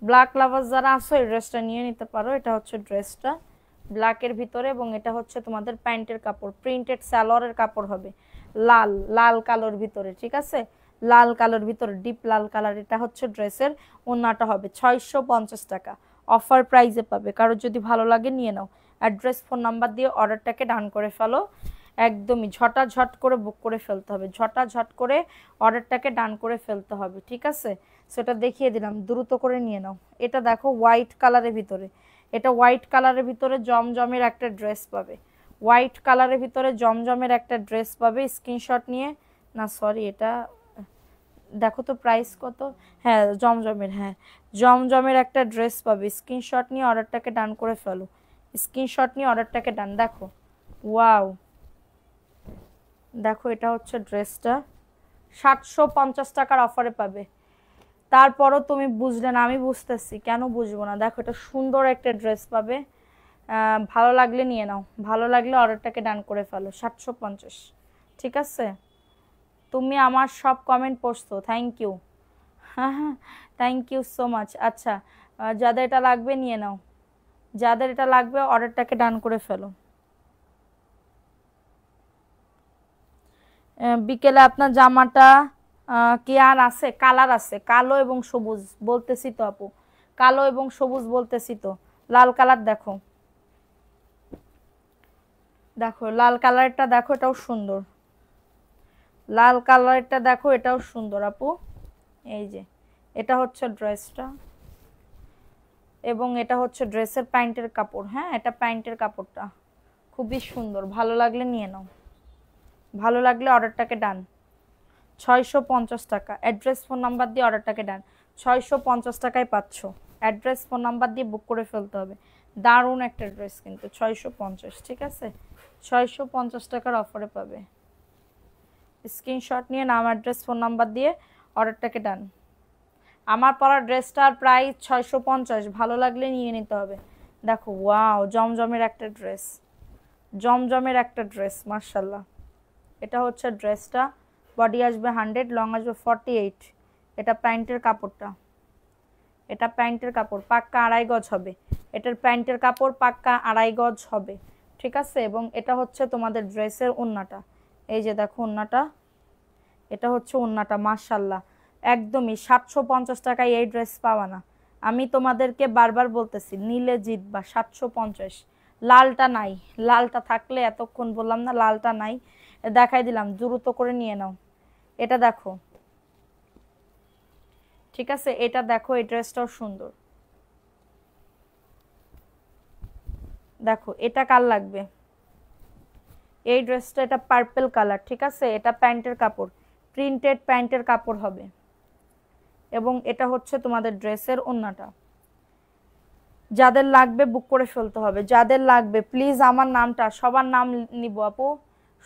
ব্ল্যাক লাভার যারা আছো এই ড্রেসটা নিয়ে নিতে পারো। এটা হচ্ছে ড্রেসটা ব্ল্যাকের ভিতরে, এবং এটা হচ্ছে তোমাদের প্যান্টের কাপড়, প্রিন্টেড সালোয়ারের কাপড় হবে, লাল লাল কালোর ভিতরে, ঠিক আছে লাল কালোর ভিতরে ডিপ লাল কালার। এটা হচ্ছে ড্রেসের ওড়নাটা হবে, 650 টাকা অফার প্রাইসে পাবে। কারোর যদি ভালো লাগে নিয়ে নাও, অ্যাড্রেস ফোন নাম্বার দিয়ে অর্ডারটাকে ডান করে ফেলো, একদমই ঝটাঝট করে বুক করে ফেলতে হবে, ঝটাঝট করে অর্ডারটাকে ডান করে ফেলতে হবে, ঠিক আছে সেটা দেখিয়ে দিলাম, দ্রুত করে নিয়ে নাও। এটা দেখো হোয়াইট কালারের ভিতরে, এটা হোয়াইট কালারের ভিতরে জমজমের একটা ড্রেস পাবে, হোয়াইট কালারের ভিতরে জমজমের একটা ড্রেস পাবে। স্ক্রিনশট নিয়ে, না সরি এটা দেখো তো প্রাইস কত, হ্যাঁ জমজমের, হ্যাঁ জমজমের একটা ড্রেস পাবে। স্ক্রিনশট নিয়ে অর্ডারটাকে ডান করে ফেলো, স্ক্রিনশট নিয়ে অর্ডারটাকে ডান। দেখো ওয়াও, দেখো এটা হচ্ছে ড্রেসটা 750 টাকার অফারে পাবে। তারপরও তুমি বুঝলে না, আমি বুঝতেছি কেন বুঝবো না। দেখো এটা সুন্দর একটা ড্রেস পাবে, ভালো লাগলে নিয়ে নাও, ভালো লাগলে অর্ডারটাকে ডান করে ফেলো, 750, ঠিক আছে তুমি আমার সব কমেন্ট পড়ছো, থ্যাংক ইউ, হ্যাঁ হ্যাঁ থ্যাংক ইউ সো মাচ। আচ্ছা যাদের এটা লাগবে নিয়ে নাও, যাদের এটা লাগবে অর্ডারটাকে ডান করে ফেলো। বিকেলে আপনার জামাটা কি আর আছে, কালার আছে কালো এবং সবুজ বলতেছি তো আপু, কালো এবং সবুজ বলতেছি তো, লাল কালার দেখো, দেখো লাল কালারটা দেখো, এটাও সুন্দর, লাল কালারটা দেখো এটাও সুন্দর আপু। এই যে এটা হচ্ছে ড্রেসটা, এবং এটা হচ্ছে ড্রেসের প্যান্টের কাপড়, হ্যাঁ এটা প্যান্টের কাপড়টা খুবই সুন্দর, ভালো লাগলে নিয়ে নাও, ভালো লাগলে অর্ডারটাকে ডান। 650 টাকা, অ্যাড্রেস ফোন নাম্বার দিয়ে অর্ডারটাকে ডান। 650 টাকায় পাচ্ছ, অ্যাড্রেস ফোন নাম্বার দিয়ে বুক করে ফেলতে হবে। দারুণ একটা ড্রেস কিন্তু 650, ঠিক আছে? 650 টাকার অফারে পাবে। স্ক্রিনশট নিয়ে নাম, অ্যাড্রেস, ফোন নাম্বার দিয়ে অর্ডারটাকে ডান। আমার পরা ড্রেসটার প্রাইস 650, ভালো লাগলে নিয়ে নিতে হবে। দেখো ওয়াও, জমজমের একটা ড্রেস, জমজমের একটা ড্রেস, মার্শাল্লাহ। এটা হচ্ছে ড্রেসটা, বডি আসবে 100, লং আসবে 48। এটা প্যান্টের কাপড়টা, এটা প্যান্টের কাপড় পাক্কা 2.5 গজ হবে। এটার প্যান্টের কাপড় পাক্কা 2.5 গজ হবে, ঠিক আছে? এবং এটা হচ্ছে তোমাদের ড্রেসের ওন্নাটা, এই যে দেখো ওন্নাটা, এটা হচ্ছে ওন্নাটা, মাশাল্লাহ। একদমই 750 টাকায় এই ড্রেস পাওয়া না। আমি তোমাদেরকে বারবার বলতেছি, নিলে জিতবা। 750। লালটা নাই, লালটা থাকলে এতক্ষণ বললাম না, লালটা নাই, দেখাই দিলাম, দ্রুত করে নিয়ে নাও। এটা দেখো, ঠিক আছে? এটা দেখো, এই ড্রেসটাও সুন্দর। দেখো এটা কার লাগবে, এই ড্রেসটা, এটা পার্পল কালার, ঠিক আছে? এটা প্যান্টের কাপড়, প্রিন্টেড প্যান্টের কাপড় হবে। এবং এটা হচ্ছে তোমাদের ড্রেসের ওন্নাটা। যাদের লাগবে বুক করে ফেলতে হবে, যাদের লাগবে প্লিজ আমার নামটা, সবার নাম নিব আপু,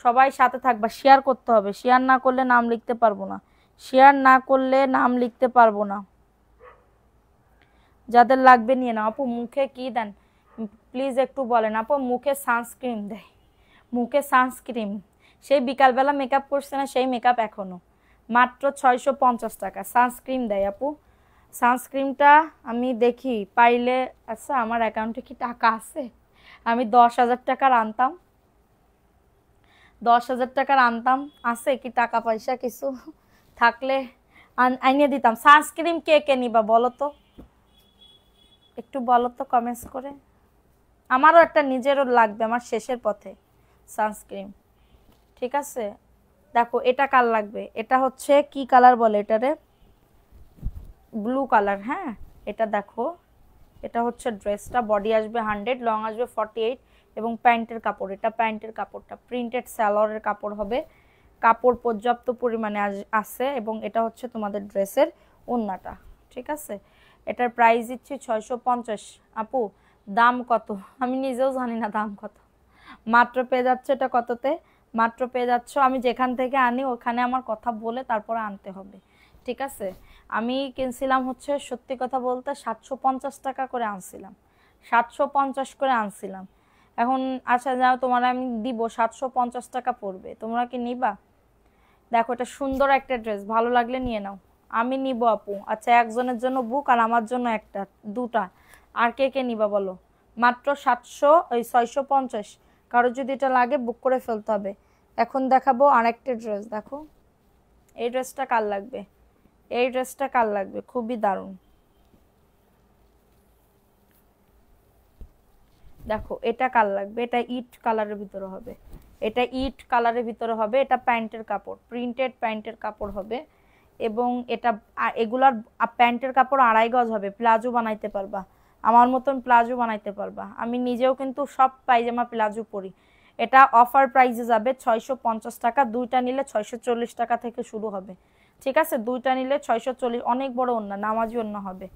সবাই সাথে থাকবা, শেয়ার করতে হবে, শেয়ার না করলে নাম লিখতে পারবো না, শেয়ার না করলে নাম লিখতে পারবো না। যাদের লাগবে নিয়ে নাও। আপু মুখে কি দেন প্লিজ একটু বলেন আপু? মুখে সানস্ক্রিন দেয়, মুখে সানস্ক্রিন, সেই বিকালবেলা মেকআপ করছে না, সেই মেকআপ এখনো। মাত্র 650 টাকা সানস্ক্রিন দেয় আপু। সানস্ক্রিনটা আমি দেখি পাইলে, আচ্ছা আমার অ্যাকাউন্টে কি টাকা আছে? আমি 10,000 টাকার আনতাম, 10,000 টাকার আনতাম, আছে কি টাকা পয়সা কিছু থাকলে আনিয়ে দিতাম। সানস্ক্রিন কে কে নিবা বলো তো, একটু বলো তো কমেন্টস করে। আমারও একটা নিজেরও লাগবে, আমার শেষের পথে সানস্ক্রিন, ঠিক আছে? দেখো এটা কার লাগবে, এটা হচ্ছে কি কালার বলে এটারে, ব্লু কালার, হ্যাঁ। এটা দেখো, এটা হচ্ছে ড্রেসটা, বডি আসবে 100, লং আসবে 48 এবং প্যান্টের কাপড়, এটা প্যান্টের কাপড়টা প্রিন্টেড সালোয়ারের কাপড় হবে, কাপড় পর্যাপ্ত পরিমাণে আছে। এবং এটা হচ্ছে তোমাদের ড্রেসের ওন্নাটা, ঠিক আছে? এটার প্রাইস দিচ্ছি 650। আপু দাম কত আমি নিজেও জানি না দাম কত, মাত্র পেয়ে যাচ্ছে। এটা কততে মাত্র পেয়ে যাচ্ছ? আমি যেখান থেকে আনি ওখানে আমার কথা বলে তারপরে আনতে হবে, ঠিক আছে? আমি কিনছিলাম হচ্ছে, সত্যি কথা বলতে 750 টাকা করে আনছিলাম, 750 করে আনছিলাম। এখন আচ্ছা যাও, তোমার আমি দিব, 750 টাকা পড়বে, তোমরা কি নিবা? দেখো এটা সুন্দর একটা ড্রেস, ভালো লাগলে নিয়ে নাও। আমি নিব আপু। আচ্ছা একজনের জন্য বুক, আর আমার জন্য একটা, দুটা। আর কে কে নিবা বলো? মাত্র 650। কারো যদি এটা লাগে বুক করে ফেলতে হবে। এখন দেখাবো আরেকটা ড্রেস, দেখো এই ড্রেসটা কার লাগবে, এই ড্রেসটা কার লাগবে, খুবই দারুণ। দেখো এটা কার লাগবে, এটা ইট কালারের ভিতরে হবে, এটা ইট কালারের ভিতরে হবে, এটা প্যান্টের কাপড়, প্রিন্টেড প্যান্টের কাপড় হবে। এবং এটা এগুলার প্যান্টের কাপড় 2.5 গজ হবে, প্লাজো বানাইতে পারবা, আমার মতন প্লাজো বানাইতে পারবা। আমি নিজেও কিন্তু সব পায়জামা প্লাজো পরি। এটা অফার প্রাইসে যাবে 650 টাকা, দুইটা নিলে 640 টাকা থেকে শুরু হবে, ঠিক আছে? দুইটা নিলে 640, অনেক বড় ওন্না, নামাজি ওন্না হবে।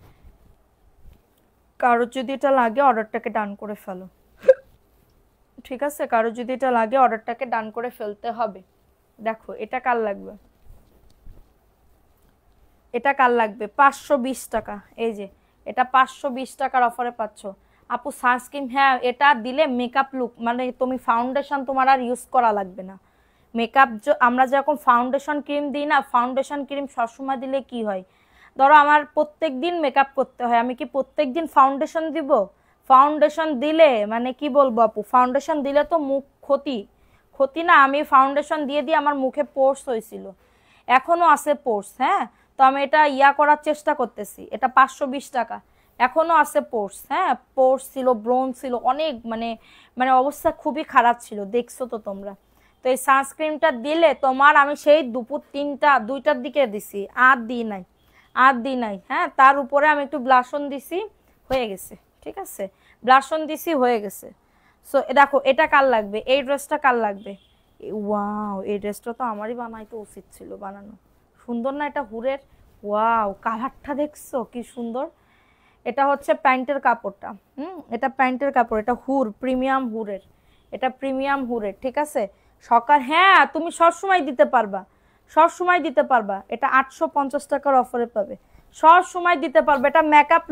কারো যদি এটা লাগে অর্ডারটাকে ডান করে ফেলো, ঠিক আছে? কারো যদি এটা লাগে অর্ডারটাকে ডান করে ফেলতে হবে। দেখো এটা কার লাগবে, এটা কার লাগবে? 520 টাকা, এই যে এটা 520 টাকার অফারে পাচ্ছ আপু। সানস্ক্রিন, হ্যাঁ এটা দিলে মেকআপ লুক, মানে তুমি ফাউন্ডেশন তোমার আর ইউজ করা লাগবে না। মেকআপ আমরা যেরকম ফাউন্ডেশন ক্রিম দিই না, ফাউন্ডেশন ক্রিম সবসময় দিলে কি হয়, ধরো আমার প্রত্যেক দিন মেকআপ করতে হয়, আমি কি প্রত্যেক দিন ফাউন্ডেশন দিব? ফাউন্ডেশন দিলে মানে কি বলবো আপু, ফাউন্ডেশন দিলে তো মুখ ক্ষতি, ক্ষতি না? আমি ফাউন্ডেশন দিয়ে দিয়ে আমার মুখে পোর্স হয়েছিল, এখনো আছে পোর্স, হ্যাঁ। তো আমি এটা করার চেষ্টা করতেছি। এটা 520 টাকা, এখনো আছে পোর্স, হ্যাঁ। পোর্স ছিল, ব্রোন ছিল, অনেক মানে মানে অবস্থা খুবই খারাপ ছিল, দেখছো তো তোমরা। তো এই সানস্ক্রিনটা দিলে তোমার, আমি সেই দুপুর 2টার দিকে দিছি, আর দিই নাই, আর দিই নাই, হ্যাঁ। তার উপরে আমি একটু ব্লাশন দিছি, হয়ে গেছে, ঠিক আছে? ব্লাশন দিছি, হয়ে গেছে। সো দেখো এটা কার লাগবে, এই ড্রেসটা কার লাগবে, ওয়াও, এই ড্রেসটা তো আমারই বানাইতে উচিত ছিল, বানানো। সুন্দর না এটা হুরের? ওয়াও, কালারটা দেখছো কি সুন্দর। এটা হচ্ছে প্যান্টের কাপড়টা, এটা প্যান্টের কাপড়, এটা হুর, প্রিমিয়াম হুরের, এটা প্রিমিয়াম হুরের, ঠিক আছে। সকাল, হ্যাঁ তুমি সব সময় দিতে পারবা, সব সময় দিতে পারবা। এটা 850 টাকার অফারে পাবে, সব সময় দিতে পারবে। এটা মেকআপ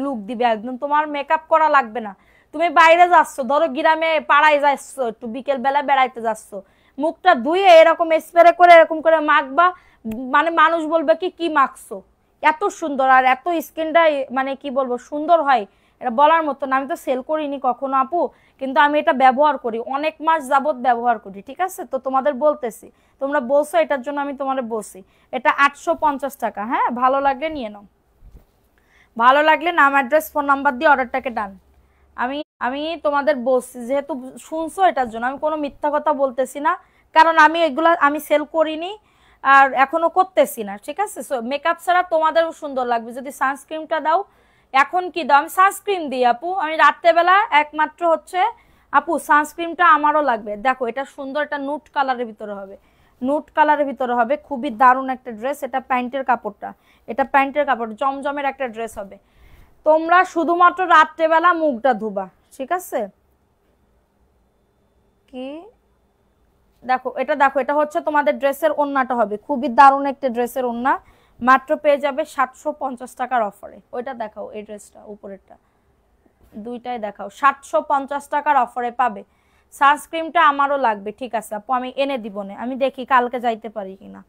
লুক দিবে একদম, তোমার মেকআপ করা লাগবে না। তুমি বাইরে যাচ্ছ, ধরো গ্রামে পাড়ায় যাচ্ছ, একটু বিকেল বেলা বেড়াইতে যাচ্ছ, মুখটা ধুয়ে এরকম স্প্রে করে এরকম করে মাখবা, মানে মানুষ বলবে কি কি মাখছো, এত সুন্দর। আর এত স্কিনটা মানে কি বলবো সুন্দর হয়, এটা বলার মতো না। আমি তো সেল করিনি কখনো আপু, কিন্তু আমি এটা ব্যবহার করি, অনেক মাস যাবত ব্যবহার করি, ঠিক আছে। তো তোমাদের বলতেছি, তোমরা বলছো এটার জন্য আমি তোমাদের বলছি। এটা 850 টাকা, হ্যাঁ ভালো লাগলে নিয়ে নাও, ভালো লাগলে নাম অ্যাড্রেস ফোন নাম্বার দিয়ে অর্ডারটাকে ডান। আমি আমি তোমাদের বলছি, যেহেতু শুনছো এটার জন্য আমি কোনো মিথ্যা কথা বলতেছি না, কারণ আমি এগুলা আমি সেল করিনি আর এখনো করতেছি না, ঠিক আছে। সো মেকআপ ছাড়া তোমাদেরও সুন্দর লাগবে যদি সানস্ক্রিনটা দাও। এখন কি দাও, আমি সানস্ক্রিন দিই আপু, আমি রাত্রেবেলা একমাত্র হচ্ছে আপু সানস্ক্রিনটা আমারও লাগবে। দেখো এটা সুন্দর, এটা নুট কালারের ভিতরে হবে, নুট কালারের ভিতরে হবে, খুবই দারুণ একটা ড্রেস। এটা প্যান্টের কাপড়টা, এটা প্যান্টের কাপড়, জমজমের একটা ড্রেস হবে। তোমরা শুধুমাত্র রাত্রেবেলা মুখটা ধুবা, ঠিক আছে। কি দেখো এটা, দেখো এটা হচ্ছে তোমাদের ড্রেসের ওড়নাটা হবে, খুবই দারুণ একটা ড্রেসের ওড়না, মাত্র পেয়ে যাবে 750 টাকার অফারে। ওইটা দেখাও, এই ড্রেসটা উপরেরটা, দুইটাই দেখাও, 750 টাকার অফারে পাবে। সানস্ক্রিনটা আমারও লাগবে, ঠিক আছে আপু আমি এনে দিব না, আমি দেখি কালকে যাইতে পারি কিনা।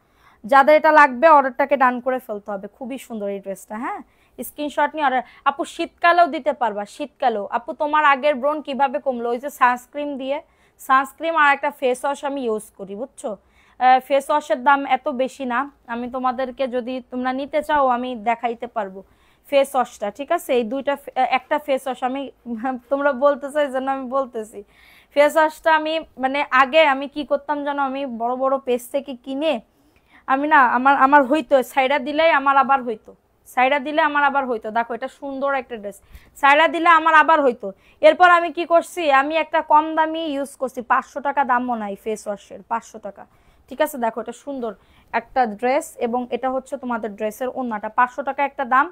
যাদের এটা লাগবে অর্ডারটাকে ডান করে ফেলতে হবে, খুবই সুন্দর এই ড্রেসটা, হ্যাঁ স্ক্রিনশট নিয়ে অর্ডার। আপু শীতকালেও দিতে পারবা, শীতকালেও। আপু তোমার আগের ব্রণ কিভাবে কমলো? ওই যে সানস্ক্রিন দিয়ে, সানস্ক্রিন আর একটা ফেস ওয়াশ আমি ইউজ করি, বুঝছো। ফেস ওয়াশের দাম এত বেশি না, আমি তোমাদেরকে যদি তোমরা নিতে চাও আমি দেখাইতে পারবো ফেস ওয়াশটা, ঠিক আছে। এই দুইটা, একটা ফেস ওয়াশ আমি তোমরা বলতেছো এই জন্য আমি বলতেছি। ফেস ওয়াশটা আমি মানে আগে আমি কি করতাম জানো, আমি বড় বড় পেজ থেকে কিনে আমি না আমার আমার হইতো, সাইডা দিলেই আমার আবার হইতো, সাইডা দিলে আমার আবার হইতো। দেখো এটা সুন্দর একটা ড্রেস, সাইডা দিলে আমার আবার হইতো। এরপর আমি কি করছি, আমি একটা কম দামি ইউজ করছি, 500 টাকা দামও নাই ফেস ওয়াশের, 500 টাকা, ঠিক আছে। দেখো এটা সুন্দর একটা ড্রেস, এবং এটা হচ্ছে তোমাদের ড্রেসের ওড়নাটা, 500 টাকা একটা দাম।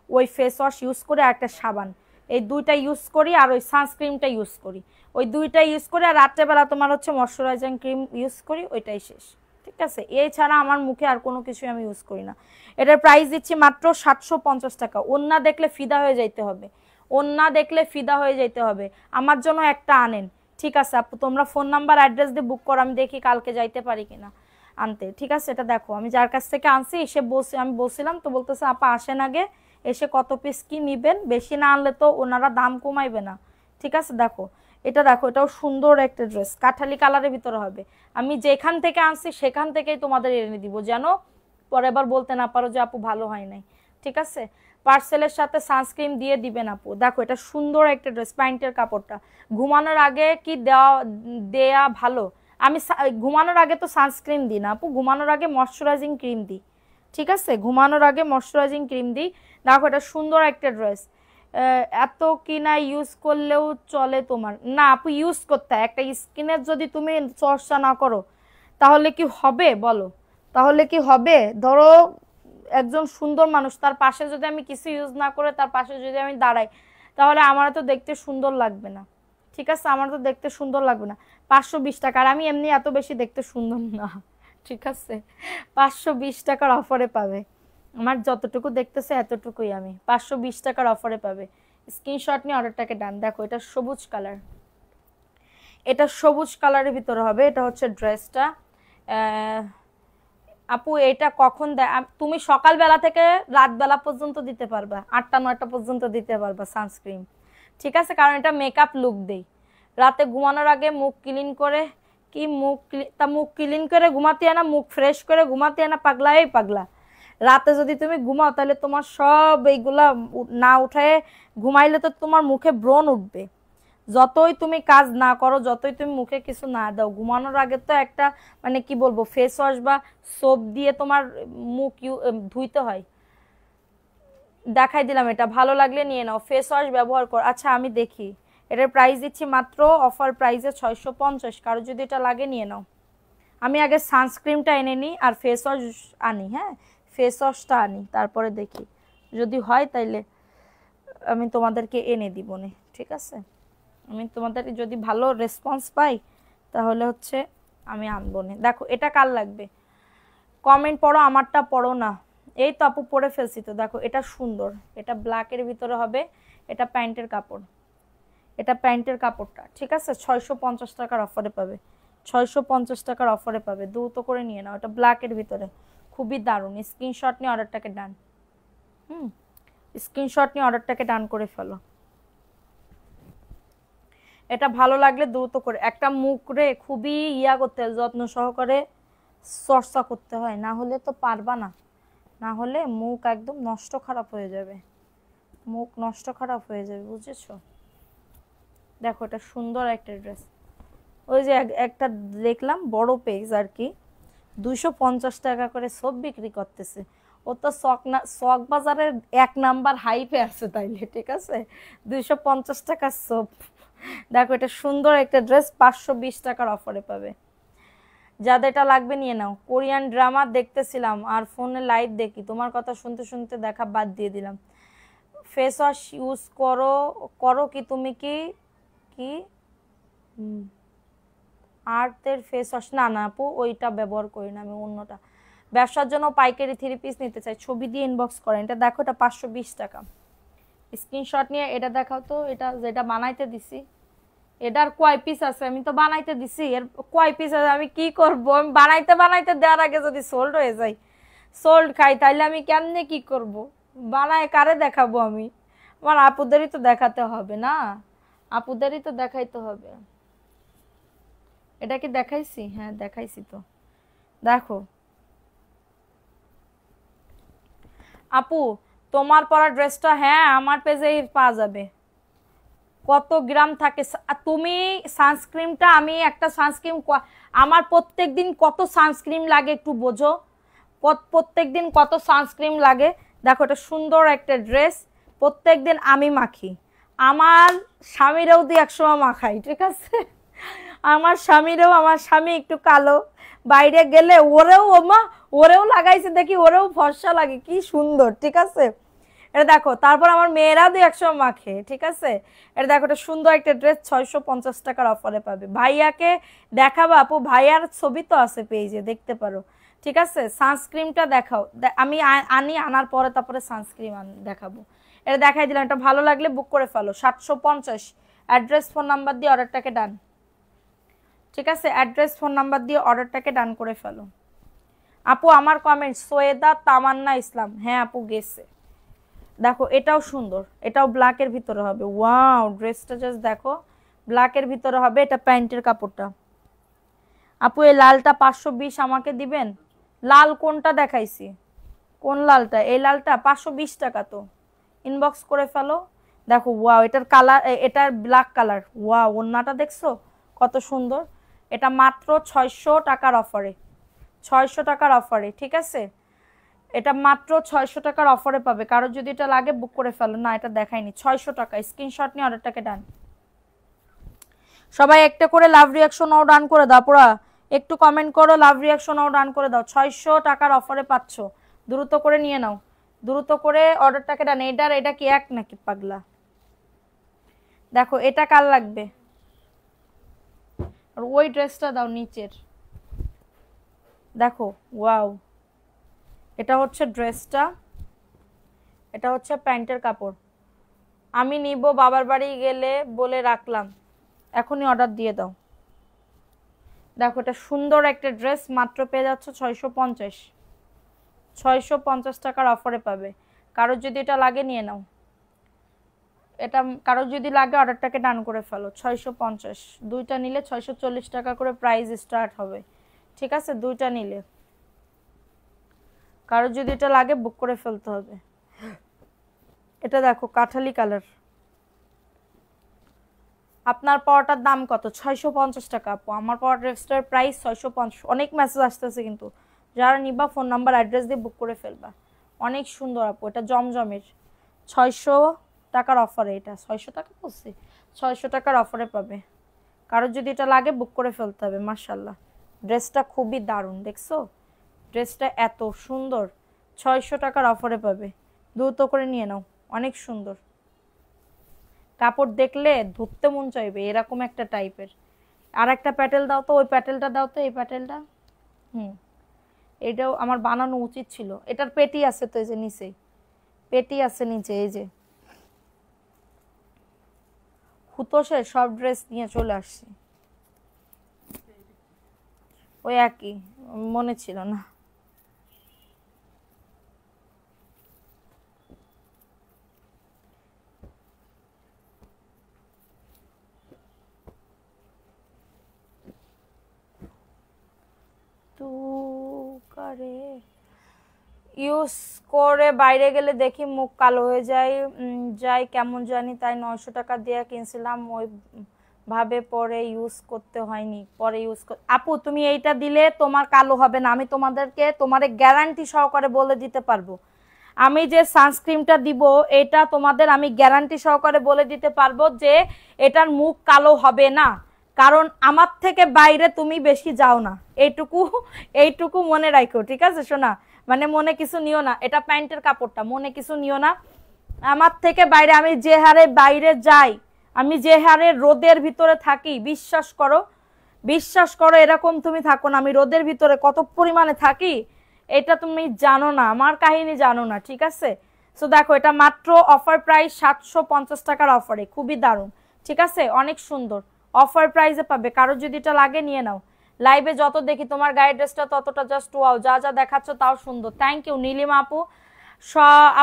ওই ফেস ওয়াশ ইউজ করে আর একটা সাবান, এই দুইটা ইউজ করি, আর ওই সানস্ক্রিনটা ইউজ করি, ওই দুইটা ইউজ করে। আর রাত্রেবেলা তোমার হচ্ছে ময়শ্চারাইজিং ক্রিম ইউজ করি, ওইটাই শেষ, ঠিক আছে। এছাড়া আমার মুখে আর কোনো কিছুই আমি ইউজ করি না। এটার প্রাইস দিচ্ছি মাত্র 750 টাকা। ওন্না দেখলে ফিদা হয়ে যাইতে হবে, ওন্না দেখলে ফিদা হয়ে যাইতে হবে। আমার জন্য একটা আনেন, ঠিক আছে আপু। তোমরা ফোন নাম্বার অ্যাড্রেস দিয়ে বুক করো, আমি দেখি কালকে যাইতে পারি কিনা আনতে, ঠিক আছে। এটা দেখো আমি যার কাছ থেকে আনছি, এসে বলছি, আমি বলছিলাম তো, বলতেছে আপা আসেন আগে, এসে কত পিস কি নিবেন, বেশি না আনলে তো ওনারা দাম কমাইবে না, ঠিক আছে। দেখো এটা, দেখো এটাও সুন্দর একটা ড্রেস, কাঠালি কালারের ভিতরে হবে। আমি যেখান থেকে আনছি সেখান থেকেই তোমাদের এনে দিব, যেন পরে আবার বলতে না পারো যে আপু ভালো হয় নাই, ঠিক আছে। পার্সেলের সাথে সানস্ক্রিন দিয়ে দিবেন আপু। দেখো এটা সুন্দর একটা ড্রেস, প্যান্টের কাপড়টা। ঘুমানোর আগে কি দেয়া ভালো? আমি ঘুমানোর আগে তো সানস্ক্রিন দিই না আপু, ঘুমানোর আগে ময়শ্চারাইজিং ক্রিম দিই, ঠিক আছে। ঘুমানোর আগে ময়শ্চারাইজিং ক্রিম দিই। দেখো এটা সুন্দর একটা ড্রেস, এত কিনা ইউজ করলেও চলে তোমার না আপু, ইউজ করতে হয়। একটা স্কিনের যদি তুমি চর্চা না করো তাহলে কি হবে বলো, তাহলে কি হবে? ধরো একজন সুন্দর মানুষ, তার পাশে যদি আমি কিছু ইউজ না করে তার পাশে যদি আমি দাঁড়াই, তাহলে আমার তো দেখতে সুন্দর লাগবে না, ঠিক আছে। আমার তো দেখতে সুন্দর লাগবে না। 520 টাকা, আর আমি এমনি এত বেশি দেখতে সুন্দর না, ঠিক আছে। 520 টাকার অফারে পাবে, আমার যতটুকু দেখতেছে এতটুকুই, আমি 520 টাকার অফারে পাবে। স্ক্রিনশট নিয়ে অর্ডারটাকে ডান। দেখো এটা সবুজ কালার, এটা সবুজ কালারের ভিতরে হবে, এটা হচ্ছে ড্রেসটা। আপু এটা কখন দেয়? তুমি সকালবেলা থেকে রাত বেলা পর্যন্ত দিতে পারবা, 8টা 9টা পর্যন্ত দিতে পারবা সানস্ক্রিন, ঠিক আছে। কারণ এটা মেকআপ লুক দেই, রাতে ঘুমানোর আগে মুখ ক্লিন করে, কি মুখ ক্লিন করে ঘুমাতে না, মুখ ফ্রেশ করে ঘুমাতে না, পাগলা এই পাগলা। রাতে যদি তুমি ঘুমাও তাহলে তোমার সব এইগুলা না উঠায় ঘুমাইলে তো তোমার মুখে ব্রণ উঠবে। যতই তুমি কাজ না করো, যতই তুমি মুখে কিছু না দাও, ঘুমানোর আগে তো একটা মানে কি বলবো ফেস ওয়াশ বা সোপ দিয়ে তোমার মুখ ধুইতে হয়। দেখাই দিলাম, এটা ভালো লাগলে নিয়ে নাও, ফেস ওয়াশ ব্যবহার কর। আচ্ছা আমি দেখি, এটার প্রাইস দিচ্ছি মাত্র অফার প্রাইসে 650, কারো যদি এটা লাগে নিয়ে নাও। আমি আগে সানস্ক্রিনটা এনে নিই আর ফেস ওয়াশ আনি, হ্যাঁ ফেস ওয়াশটা আনি, তারপরে দেখি যদি হয় তাইলে আমি তোমাদেরকে এনে দিব নে, ঠিক আছে? আমি তোমাদের যদি ভালো রেসপন্স পাই তাহলে হচ্ছে আমি আনবো নে। দেখো এটা কার লাগবে কমেন্ট পড়ো, আমারটা পড়ো না। এই তো আপু পরে ফেলছি তো। দেখো এটা সুন্দর, এটা ব্ল্যাকের ভিতরে হবে, এটা প্যান্টের কাপড়, এটা প্যান্টের কাপড়টা, ঠিক আছে? 650 টাকার অফারে পাবে, 650 টাকার অফারে পাবে, দ্রুত করে নিয়ে নাও। এটা ব্ল্যাকের ভিতরে খুবই দারুণ। স্ক্রিনশট নিয়ে অর্ডারটাকে ডান, স্ক্রিনশট নিয়ে অর্ডারটাকে ডান করে ফেলো। এটা ভালো লাগলে দ্রুত করে, একটা মুখ রে খুবই ইয়া করতে হয়, যত্ন সহকারে চর্চা করতে হয়, না হলে তো পারবা না, না হলে মুখ একদম নষ্ট খারাপ হয়ে যাবে, মুখ নষ্ট খারাপ হয়ে যাবে, বুঝেছো? দেখো এটা সুন্দর একটা ড্রেস। ওই যে একটা দেখলাম বড় পেজ আর কি, 250 টাকা করে সব বিক্রি করতেছে। ও তো শখ বাজারের 1 নাম্বার হাইপে আছে তাইলে, ঠিক আছে? 250 টাকার সব। দেখো এটা সুন্দর একটা ড্রেস, 520 টাকার অফারে পাবে। যাদের এটা লাগবে নিয়ে নাও। কোরিয়ান ড্রামা দেখতেছিলাম আর ফোনে লাইভ দেখি, তোমার কথা শুনতে শুনতে দেখা বাদ দিয়ে দিলাম। ফেস ওয়াশ ইউজ করো, করো কি তুমি? কি কি আর্টের ফেস ওয়াশ? না না আপু, ওইটা ব্যবহার করি না আমি, অন্যটা। ব্যবসার জন্য পাইকারি 3 পিস নিতে চাই, ছবি দিয়ে ইনবক্স করেন। এটা দেখো, এটা 520 টাকা। স্ক্রিনশট নিয়ে এটা দেখাও তো, এটা যেটা বানাইতে দিছি এটার কয় পিস আছে? আমি তো বানাইতে দিছি, এর কয় পিস আছে আমি কি করব? আমি বানাইতে বানাইতে দেওয়ার আগে যদি সোল্ড হয়ে যায়, সোল্ড খাই, তাইলে আমি কেমনে কি করব? বানায় কারে দেখাবো আমি? আমার আপুদেরই তো দেখাতে হবে না, আপুদেরই তো দেখাইতে হবে। এটা কি দেখাইছি? হ্যাঁ দেখাইছি তো। দেখো আপু তোমার পরা ড্রেসটা হ্যাঁ আমার পেজেই পাওয়া যাবে। কত গ্রাম থাকে? তুমি সানস্ক্রিনটা, আমি একটা সানস্ক্রিন, আমার প্রত্যেক দিন কত সানস্ক্রিন লাগে একটু বোঝো, প্রত্যেক দিন কত সানস্ক্রিন লাগে। দেখো এটা সুন্দর একটা ড্রেস, প্রত্যেক দিন আমি মাখি, আমার স্বামীরাও দিয়ে একসময় মাখাই, ঠিক আছে? আমার স্বামীরাও, আমার স্বামী একটু কালো, বাইরে গেলে ওরেও ওমা ওরেও লাগাইছে দেখি, ওরেও ফর্সা লাগে, কি সুন্দর, ঠিক আছে? এটা দেখো, তারপর আমার মেয়েরাও 2-100 মাখে, ঠিক আছে? এটা দেখো, এটা সুন্দর একটা ড্রেস, 650 টাকার অফারে পাবে। ভাইয়াকে দেখাবো আপু? ভাইয়ার ছবি তো আছে পেজে, দেখতে পারো, ঠিক আছে? সানস্ক্রিনটা দেখাও, আমি আনি, আনার পরে তারপরে সানস্ক্রিন দেখাবো। এটা দেখাই দিলাম, এটা ভালো লাগলে বুক করে ফেলো। 750, অ্যাড্রেস ফোন নাম্বার দিয়ে অর্ডারটাকে ডান, ঠিক আছে? অ্যাড্রেস ফোন নাম্বার দিয়ে অর্ডারটাকে ডান করে ফেলো। আপু আমার কমেন্ট সৈয়দা তামান্না ইসলাম, হ্যাঁ আপু গেছে। দেখো এটাও সুন্দর, এটাও ব্ল্যাকের ভিতরে হবে। ওয়াও, ড্রেসটা জাস্ট দেখো, ব্ল্যাকের ভিতরে হবে, এটা প্যান্টের কাপড়টা। আপু এই লালটা 520 আমাকে দিবেন? লাল কোনটা দেখাইছি? কোন লালটা? এই লালটা 520 টাকা তো, ইনবক্স করে ফেলো। দেখো ওয়াও, এটার কালার, এটার ব্ল্যাক কালার। ওয়াও, ওন্নাটা দেখছো কত সুন্দর? এটা মাত্র 600 টাকার অফারে, 600 টাকার অফারে, ঠিক আছে? এটা মাত্র 600 টাকার অফারে পাবে। কারো যদি এটা লাগে বুক করে ফেলো। না এটা দেখাইনি, 600 টাকা। স্ক্রিনশট নিয়ে অর্ডারটাকে ডান। সবাই একটা করে লাভ রিয়াকশন ও ডান করে দাও, পুরা একটু কমেন্ট করো, লাভ রিয়াকশন ও ডান করে দাও। 600 টাকার অফারে পাচ্ছ, দ্রুত করে নিয়ে নাও, দ্রুত করে অর্ডারটাকে ডান। এটা কি এক নাকি পাগলা? দেখো এটা কার লাগবে? আর ওই ড্রেসটা দাও নিচের, দেখো ওয়াও, এটা হচ্ছে ড্রেসটা, এটা হচ্ছে প্যান্টের কাপড়। আমি নিব বাবার বাড়ি গেলে বলে রাখলাম, এখনই অর্ডার দিয়ে দাও। দেখো এটা সুন্দর একটা ড্রেস, মাত্র পেয়ে যাচ্ছ 650, 650 টাকার অফারে পাবে। কারোর যদি এটা লাগে নিয়ে নাও, এটা কারোর যদি লাগে অর্ডারটাকে ডান করে ফেলো। 650, দুইটা নিলে 640 টাকা করে প্রাইস স্টার্ট হবে, ঠিক আছে? দুইটা নিলে, কারোর যদি এটা লাগে বুক করে ফেলতে হবে। এটা দেখো কাঠালি কালার। আপনার পরোটার দাম কত? 650 টাকা আপু। আমার পরোটা ড্রেসটার প্রাইস 650। অনেক মেসেজ আসতেছে কিন্তু, যারা নিবা ফোন নাম্বার অ্যাড্রেস দিয়ে বুক করে ফেলবা। অনেক সুন্দর আপু, এটা জমজমের, 600 টাকার অফারে, এটা 600 টাকা বলছি, 600 টাকার অফারে পাবে। কারোর যদি এটা লাগে বুক করে ফেলতে হবে। মাশাআল্লাহ, ড্রেসটা খুবই দারুণ, দেখছো ড্রেসটা এত সুন্দর। 600 টাকার অফারে পাবে, দ্রুত করে নিয়ে নাও, অনেক সুন্দর। কাপড় দেখলে ধরতে মন চাইবে, এরকম একটা টাইপের। আর একটা প্যাটেল দাও তো, ওই প্যাটেলটা দাও তো, এই প্যাটেলটা। হুম, এটাও আমার বানানো উচিত ছিল। এটার পেটি আছে তো, এই যে নিচে পেটি আছে নিচে, এই যে খুতোশের সব ড্রেস নিয়ে চলে আসছি। ওই একই, মনে ছিল না। তু করে ইউজ করে বাইরে গেলে দেখি মুখ কালো হয়ে যায়, যাই কেমন জানি, তাই 900 টাকা দিয়ে কিনছিলাম, ওই ভাবে পরে ইউজ করতে হয়নি, পরে ইউজ। আপু তুমি এইটা দিলে তোমার কালো হবে না, আমি তোমারে গ্যারান্টি সহকারে বলে দিতে পারবো। আমি যে সানস্ক্রিনটা দিব এটা তোমাদের আমি গ্যারান্টি সহকারে বলে দিতে পারবো যে এটার মুখ কালো হবে না, কারণ আমার থেকে বাইরে তুমি বেশি যাও না, এইটুকু এইটুকু মনে রাখো, ঠিক আছে সোনা? মানে মনে কিছু নিও না, এটা প্যান্টের কাপড়টা, মনে কিছু নিও না। আমার থেকে বাইরে আমি যে হারে বাইরে যাই, আমি যে হারে রোদের ভিতরে থাকি, বিশ্বাস করো, বিশ্বাস করো, এরকম তুমি থাকো না, আমি রোদের ভিতরে কত পরিমাণে থাকি এটা তুমি জানো না, আমার কাহিনী জানো না, ঠিক আছে? সো দেখো এটা মাত্র অফার প্রাইস 750 টাকার অফারে, খুবই দারুণ, ঠিক আছে, অনেক সুন্দর অফার প্রাইসে পাবে। কারো যদি এটা লাগে নিয়ে নাও। লাইভে যত দেখি তোমার গায়ের ড্রেসটা ততটা জাস্ট ওয়াও, যা যা দেখাচ্ছ তাও সুন্দর। থ্যাংক ইউ নীলিমা আপু।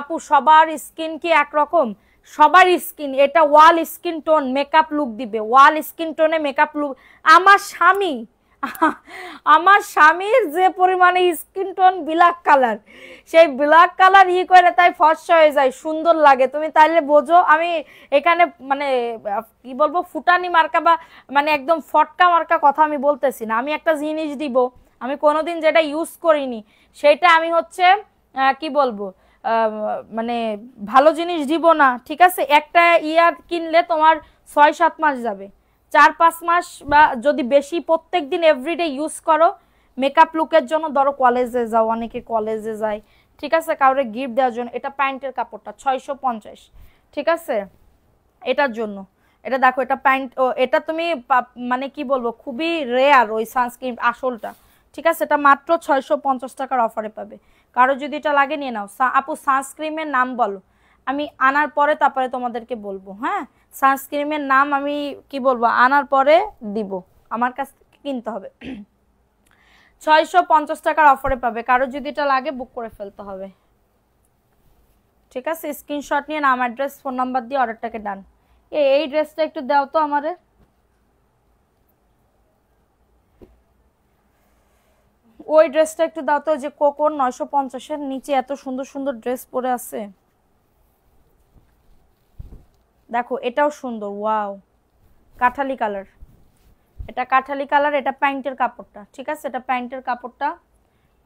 আপু সবার স্কিন কি একরকম? সবার স্কিন, এটা ওয়াল স্কিন টোন মেকআপ লুক দিবে, ওয়াল স্কিন টোনে মেকআপ লুক। আমার স্বামী আমার স্বামীর যে পরিমাণে স্কিন টোন ব্ল্যাক কালার, সেই ব্ল্যাক কালার করে তাই ফর্সা হয়ে যায়, সুন্দর লাগে। তুমি তাইলে বোঝো আমি এখানে মানে কি বলবো, ফুটানি মার্কা বা মানে একদম ফটকা মার্কা কথা আমি বলতেছি না। আমি একটা জিনিস দিব, আমি কোনোদিন যেটা ইউজ করিনি সেটা আমি হচ্ছে কি বলবো, মানে ভালো জিনিস দিব না, ঠিক আছে? একটা ইয়ার কিনলে তোমার 6-7 মাস যাবে, 4-5 মাস বা যদি বেশি প্রত্যেক দিন এভরিডে ইউজ করো মেকআপ লুকের জন্য, ধরো কলেজে যাও, অনেকে কলেজে যায়, ঠিক আছে, কাউরে গিফট দেওয়ার জন্য। এটা প্যান্টের কাপড়টা 650, ঠিক আছে, এটার জন্য। এটা দেখো, এটা প্যান্ট, এটা তুমি মানে কি বলবো, খুবই রেয়ার ওই সানস্ক্রিন আসলটা, ঠিক আছে? এটা মাত্র 650 টাকার অফারে পাবে। কারো যদি এটা লাগে নিয়ে নাও। আপু সানস্ক্রিনের নাম বলো, আমি আনার পরে তারপরে তোমাদেরকে বলবো। হ্যাঁ, সানস্ক্রিনের নাম আমি কি বলবো আনার পরে দিব, আমার কাছ থেকে কিনতে হবে। 650 টাকার অফারে পাবে। কারো যদি এটা লাগে বুক করে ফেলতে হবে, ঠিক আছে? স্ক্রিনশট নিয়ে নাম, অ্যাড্রেস, ফোন নাম্বার দিয়ে অর্ডারটাকে ডান। এই ড্রেসটা একটু দাও তো আমারে, ওই ড্রেসটা একটু দাও তো, যে কোকোর 950-এর নিচে এত সুন্দর সুন্দর ড্রেস পরে আছে। দেখো এটাও সুন্দর, ওয়াও, কাঠালি কালার, এটা কাঠালি কালার, এটা প্যান্টের কাপড়টা, ঠিক আছে, এটা প্যান্টের কাপড়টা।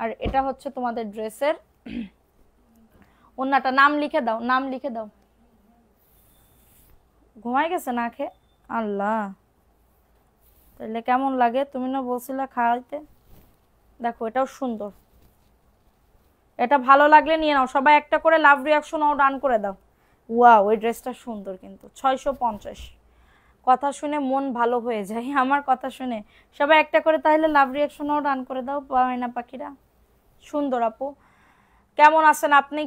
আর এটা হচ্ছে তোমাদের ড্রেসের ওন্নাটা। নাম লিখে দাও, নাম লিখে দাও। ঘুমাই গেছে না খেয়ে? আল্লাহ, তাহলে কেমন লাগে? তুমি না বলছিলা খাওয়াইতে। দেখো এটাও সুন্দর, এটা ভালো লাগলে নিয়ে নাও। সবাই একটা করে লাভ রিয়াকশনও ডান করে দাও। ওয়াও, ওই ড্রেসটা সুন্দর কিন্তু। 650, কথা শুনে মন ভালো হয়ে যায় আমার, কথা শুনে সবাই একটা করে তাহলে লাভ রিয়াকশনও ডান করে দাও, পায়না পাখিরা। সুন্দর আপু, কেমন আছেন আপনি?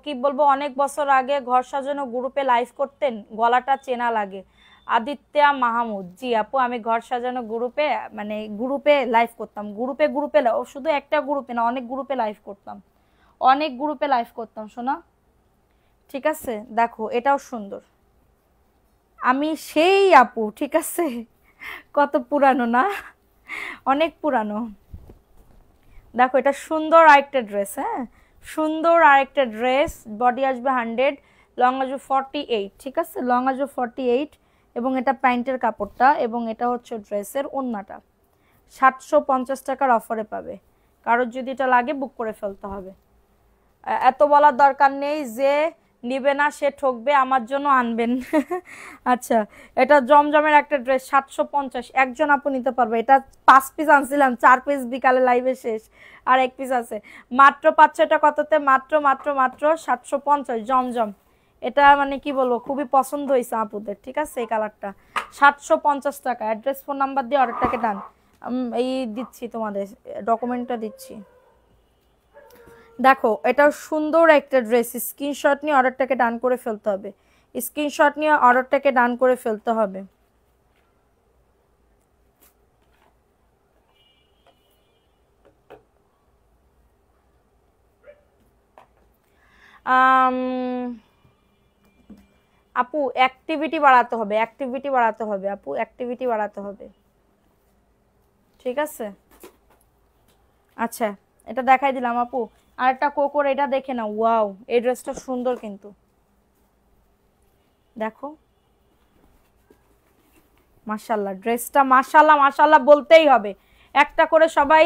কি বলবো, অনেক বছর আগে ঘর সাজানো গ্রুপে লাইভ করতেন, গলাটা চেনা লাগে। আদিত্যা মাহমুদ, জি আপু, আমি ঘর সাজানো গ্রুপে মানে গ্রুপে লাইভ করতাম, গ্রুপে গ্রুপে শুধু একটা গ্রুপে না, অনেক গ্রুপে লাইভ করতাম, অনেক গ্রুপে লাইভ করতাম শোনা, ঠিক আছে? দেখো এটাও সুন্দর, আমি সেই আপু, ঠিক আছে? কত পুরানো না, অনেক পুরানো। দেখো এটা সুন্দর আরেকটা ড্রেস, হ্যাঁ সুন্দর আরেকটা ড্রেস, বডি আসবে 100, লং আসবে 48, ঠিক আছে, লং আসবে 48, এবং এটা প্যান্টের কাপড়টা, এবং এটা হচ্ছে ড্রেসের ওন্নাটা। 750 টাকার অফারে পাবে। কারোর যদি এটা লাগে বুক করে ফেলতে হবে। এত বলার দরকার নেই যে নিবে না সে ঠকবে, আমার জন্য আনবেন। আচ্ছা, এটা জমজমের একটা ড্রেস 750, একজন আপু নিতে পারবে। এটা 5 পিস আনছিলাম, 4 পিস বিকালে লাইভে শেষ, আর 1 পিস আছে মাত্র। পাচ্ছ এটা কততে? মাত্র মাত্র মাত্র 750 জমজম। এটা মানে কি বলবো, খুবই পছন্দ হয়েছে আপুদের, ঠিক আছে। এই কালারটা 750 টাকা। অ্যাড্রেস ফোন নাম্বার দিয়ে অর্ডারটাকে ডান। এই দিচ্ছি তোমাদের, ডকুমেন্টটা দিচ্ছি। দেখো এটা সুন্দর একটা ড্রেস, স্ক্রিনশট নিয়ে অর্ডারটাকে ডান করে ফেলতে হবে। স্ক্রিনশট নিয়ে অর্ডারটাকে ডান করে ফেলতে হবে। আপু অ্যাক্টিভিটি বাড়াতে হবে, অ্যাক্টিভিটি বাড়াতে হবে আপু, অ্যাক্টিভিটি বাড়াতে হবে, ঠিক আছে। আচ্ছা, এটা দেখাই দিলাম আপু। আরেকটা কোকোর, এটা দেখে না, ওয়াও এই ড্রেসটা সুন্দর কিন্তু, দেখো মাশাআল্লাহ ড্রেসটা, মাশাআল্লাহ মাশাআল্লাহ বলতেই হবে। একটা করে সবাই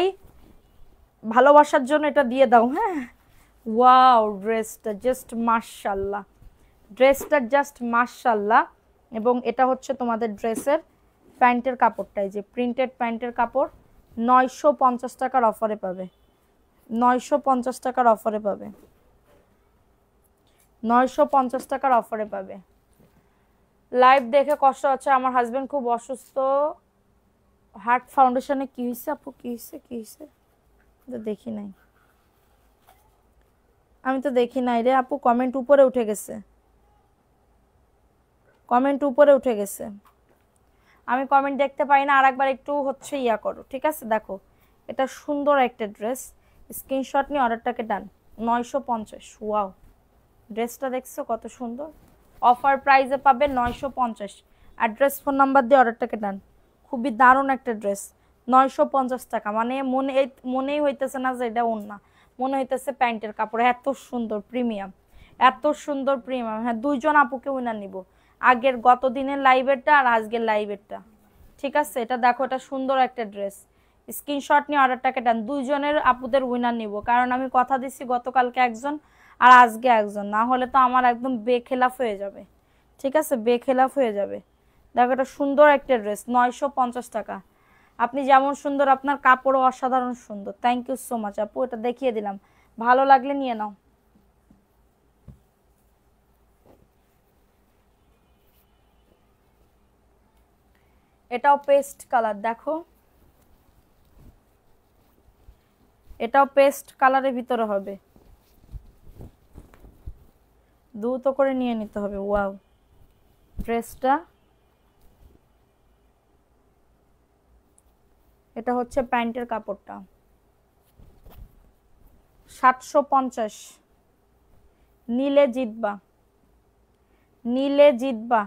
ভালোবাসার জন্য এটা দিয়ে দাও, হ্যাঁ। ওয়াও ড্রেসটা জাস্ট মাশাআল্লাহ, ড্রেসটা জাস্ট মাশাআল্লাহ। এবং এটা হচ্ছে তোমাদের ড্রেসের প্যান্টের কাপড়টাই, যে প্রিন্টেড প্যান্টের কাপড়। 950 টাকার অফারে পাবে, 950 টাকার অফারে পাবে, 950 টাকার অফারে পাবে। লাইভ দেখে কষ্ট হচ্ছে, আমার হাজবেন্ড খুব অসুস্থ। হার্ট ফাউন্ডেশনে কি হয়েছে আপু, কি হয়েছে, কি হয়েছে? দেখি নাই, আমি তো দেখি নাই রে আপু। কমেন্ট উপরে উঠে গেছে, কমেন্ট উপরে উঠে গেছে, আমি কমেন্ট দেখতে পাই না। আর একবার একটু হচ্ছে ইয়া করো, ঠিক আছে। দেখো এটা সুন্দর একটা ড্রেস, স্ক্রিনশট নিয়ে অর্ডারটাকে ডান। 950, ওয়াও ড্রেসটা দেখছো কত সুন্দর, অফার প্রাইসে পাবে 950। অ্যাড্রেস ফোন নাম্বার দিয়ে অর্ডারটাকে ডান। খুবই দারুণ একটা ড্রেস, 950 টাকা। মানে মনেই হইতেছে না যে এটা ওন্না, মনে হইতেছে প্যান্টের কাপড়। এত সুন্দর প্রিমিয়াম, এত সুন্দর প্রিমিয়াম। হ্যাঁ, দুইজন আপুকে উইনার নিব, আগের গত দিনের লাইভেরটা আর আজকের লাইভেরটা, ঠিক আছে। এটা দেখো, এটা সুন্দর একটা ড্রেস, স্ক্রিনশট নিয়ে অর্ডারটাকে ডান। দুইজনের আপুদের উইনার নিব, কারণ আমি কথা দিচ্ছি গতকালকে একজন আর আজকে একজন, না হলে তো আমার একদম বেখেলাফ হয়ে যাবে, ঠিক আছে, বেখেলাফ হয়ে যাবে। দেখো এটা সুন্দর একটা ড্রেস, 950 টাকা। আপনি যেমন সুন্দর, আপনার কাপড়ও অসাধারণ সুন্দর। থ্যাংক ইউ সো মাচ আপু, এটা দেখিয়ে দিলাম, ভালো লাগলে নিয়ে নাও। এটাও পেস্ট কালার, দেখো এটাও পেস্ট কালারের ভিতরে হবে, দ্রুত করে নিয়ে নিতে হবে। ওয়াও ড্রেসটা, এটা হচ্ছে প্যান্টের কাপড়টা, 750। নীলে জিতবা, নীলে জিতবা,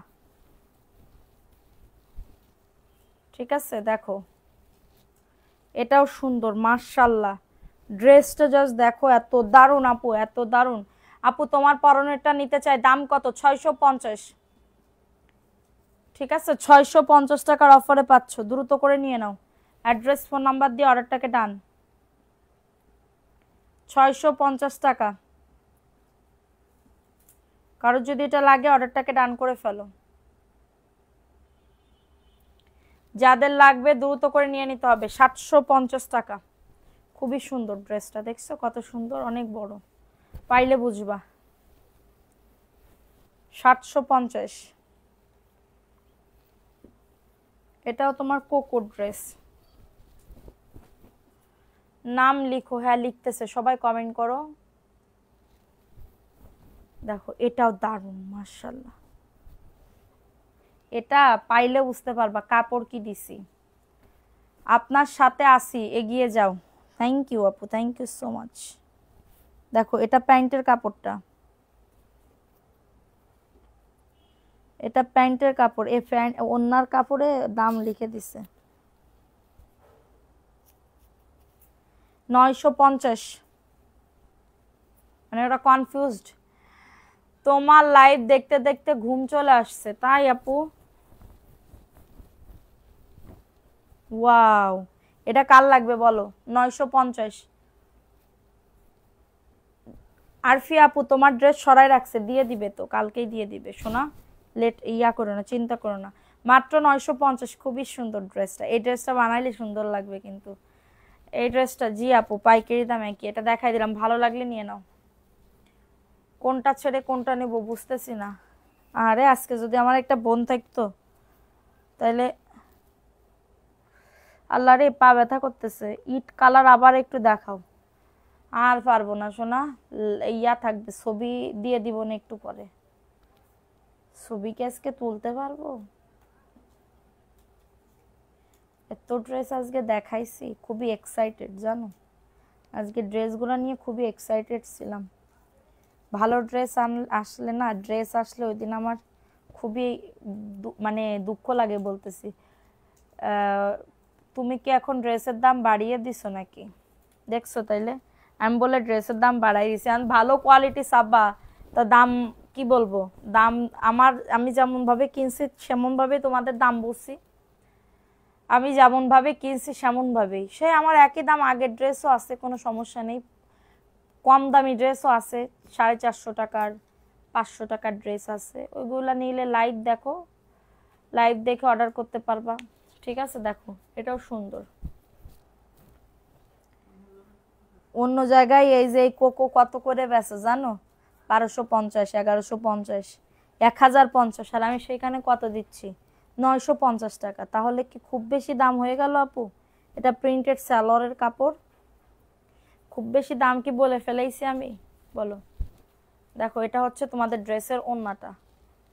ঠিক আছে। দেখো এটাও সুন্দর মাশাআল্লাহ, ড্রেসটা জাস্ট দেখো, এত দারুণ আপু, এত দারুণ আপু। তোমার পরনেরটা নিতে চাই, দাম কত? 650, ঠিক আছে। 650 টাকার অফারে পাচ্ছ, দ্রুত করে নিয়ে নাও। অ্যাড্রেস ফোন নাম্বার দিয়ে অর্ডারটাকে ডান। 650 টাকা। কারোর যদি এটা লাগে অর্ডারটাকে ডান করে ফেলো, যাদের লাগবে দ্রুত করে নিয়ে নিতে হবে। 750 টাকা, খুবই সুন্দর ড্রেসটা, দেখছো কত সুন্দর, অনেক বড়, পাইলে বুঝবা। 750। এটাও তোমার কোকো ড্রেস, নাম লিখো। হ্যাঁ লিখতেছে, সবাই কমেন্ট করো। দেখো এটাও দারুণ মাশাআল্লাহ, এটা পাইলে বুঝতে পারবা কাপড় কি দিছি। আপনার সাথে আসি, এগিয়ে যাও। থ্যাংক ইউ আপু, থ্যাংক ইউ সো মাচ। দেখো এটা প্যান্টের কাপড়টা, এটা প্যান্টের কাপড়, এই প্যান্ট ওনার কাপড়ে দাম লিখে দিছে 950। মানে ওরা কনফিউজড, তোমার লাইভ দেখতে দেখতে ঘুম চলে আসছে তাই আপু? ওয়াও, এটা কার লাগবে বলো? 950। আরফি আপু তোমার ড্রেস সরাই রাখছে, দিয়ে দিবে তো, কালকেই দিয়ে দিবে শোনা, লেট ইয়া করো না, চিন্তা করো না। মাত্র 950, খুবই সুন্দর ড্রেসটা। এই ড্রেসটা বানাইলে সুন্দর লাগবে কিন্তু। এই ড্রেসটা জি আপু পাইকারি দামে কি, এটা দেখাই দিলাম, ভালো লাগলে নিয়ে নাও। কোনটা ছেড়ে কোনটা নেব বুঝতেছি না। আরে আজকে যদি আমার একটা বোন থাকতো তাহলে, আল্লাহ রে পা ব্যথা করতেছে। ইট কালার আবার একটু দেখাও। আর পারবো না শোনা, ইয়া থাকবে, ছবি দিয়ে দিব না একটু পরে। ছবি কি আজকে তুলতে পারবো? এত ড্রেস আজকে দেখাইছি, খুবই এক্সাইটেড জানো, আজকে ড্রেসগুলো নিয়ে খুবই এক্সাইটেড ছিলাম। ভালো ড্রেস আসলে না, ড্রেস আসলে ওই দিন আমার খুবই মানে দুঃখ লাগে বলতেছি। তুমি কি এখন ড্রেসের দাম বাড়িয়ে দিছো নাকি? দেখছো তাইলে, আমি বলে ড্রেসের দাম বাড়াই দিছি। আমি ভালো কোয়ালিটি সাবা, তো দাম কি বলবো, দাম আমি যেমন ভাবে কিনছি সেমন ভাবে তোমাদের দাম বলছি। আমি যেমন ভাবে কিনছি সেমন ভাবেই, সে আমার একই দাম। আগের ড্রেসও আছে, কোনো সমস্যা নেই। কম দামি ড্রেসও আছে, 450 টাকার 500 টাকার ড্রেস আছে। ওইগুলা নিলে লাইভ দেখো, লাইভ দেখে অর্ডার করতে পারবা। ঠিক আছে, দেখো এটাও সুন্দর। অন্য জায়গায় এই যে কোকো কত করে বেচে জানো? 1250, 1150, 1050, আর আমি সেখানে কত দিচ্ছি? 950 টাকা। তাহলে কি খুব বেশি দাম হয়ে গেল আপু? এটা প্রিন্টেড সালোয়ারের কাপড়, খুব বেশি দাম কি বলে ফেলেইছি আমি? বলো। দেখো এটা হচ্ছে তোমাদের ড্রেসের ওড়নাটা,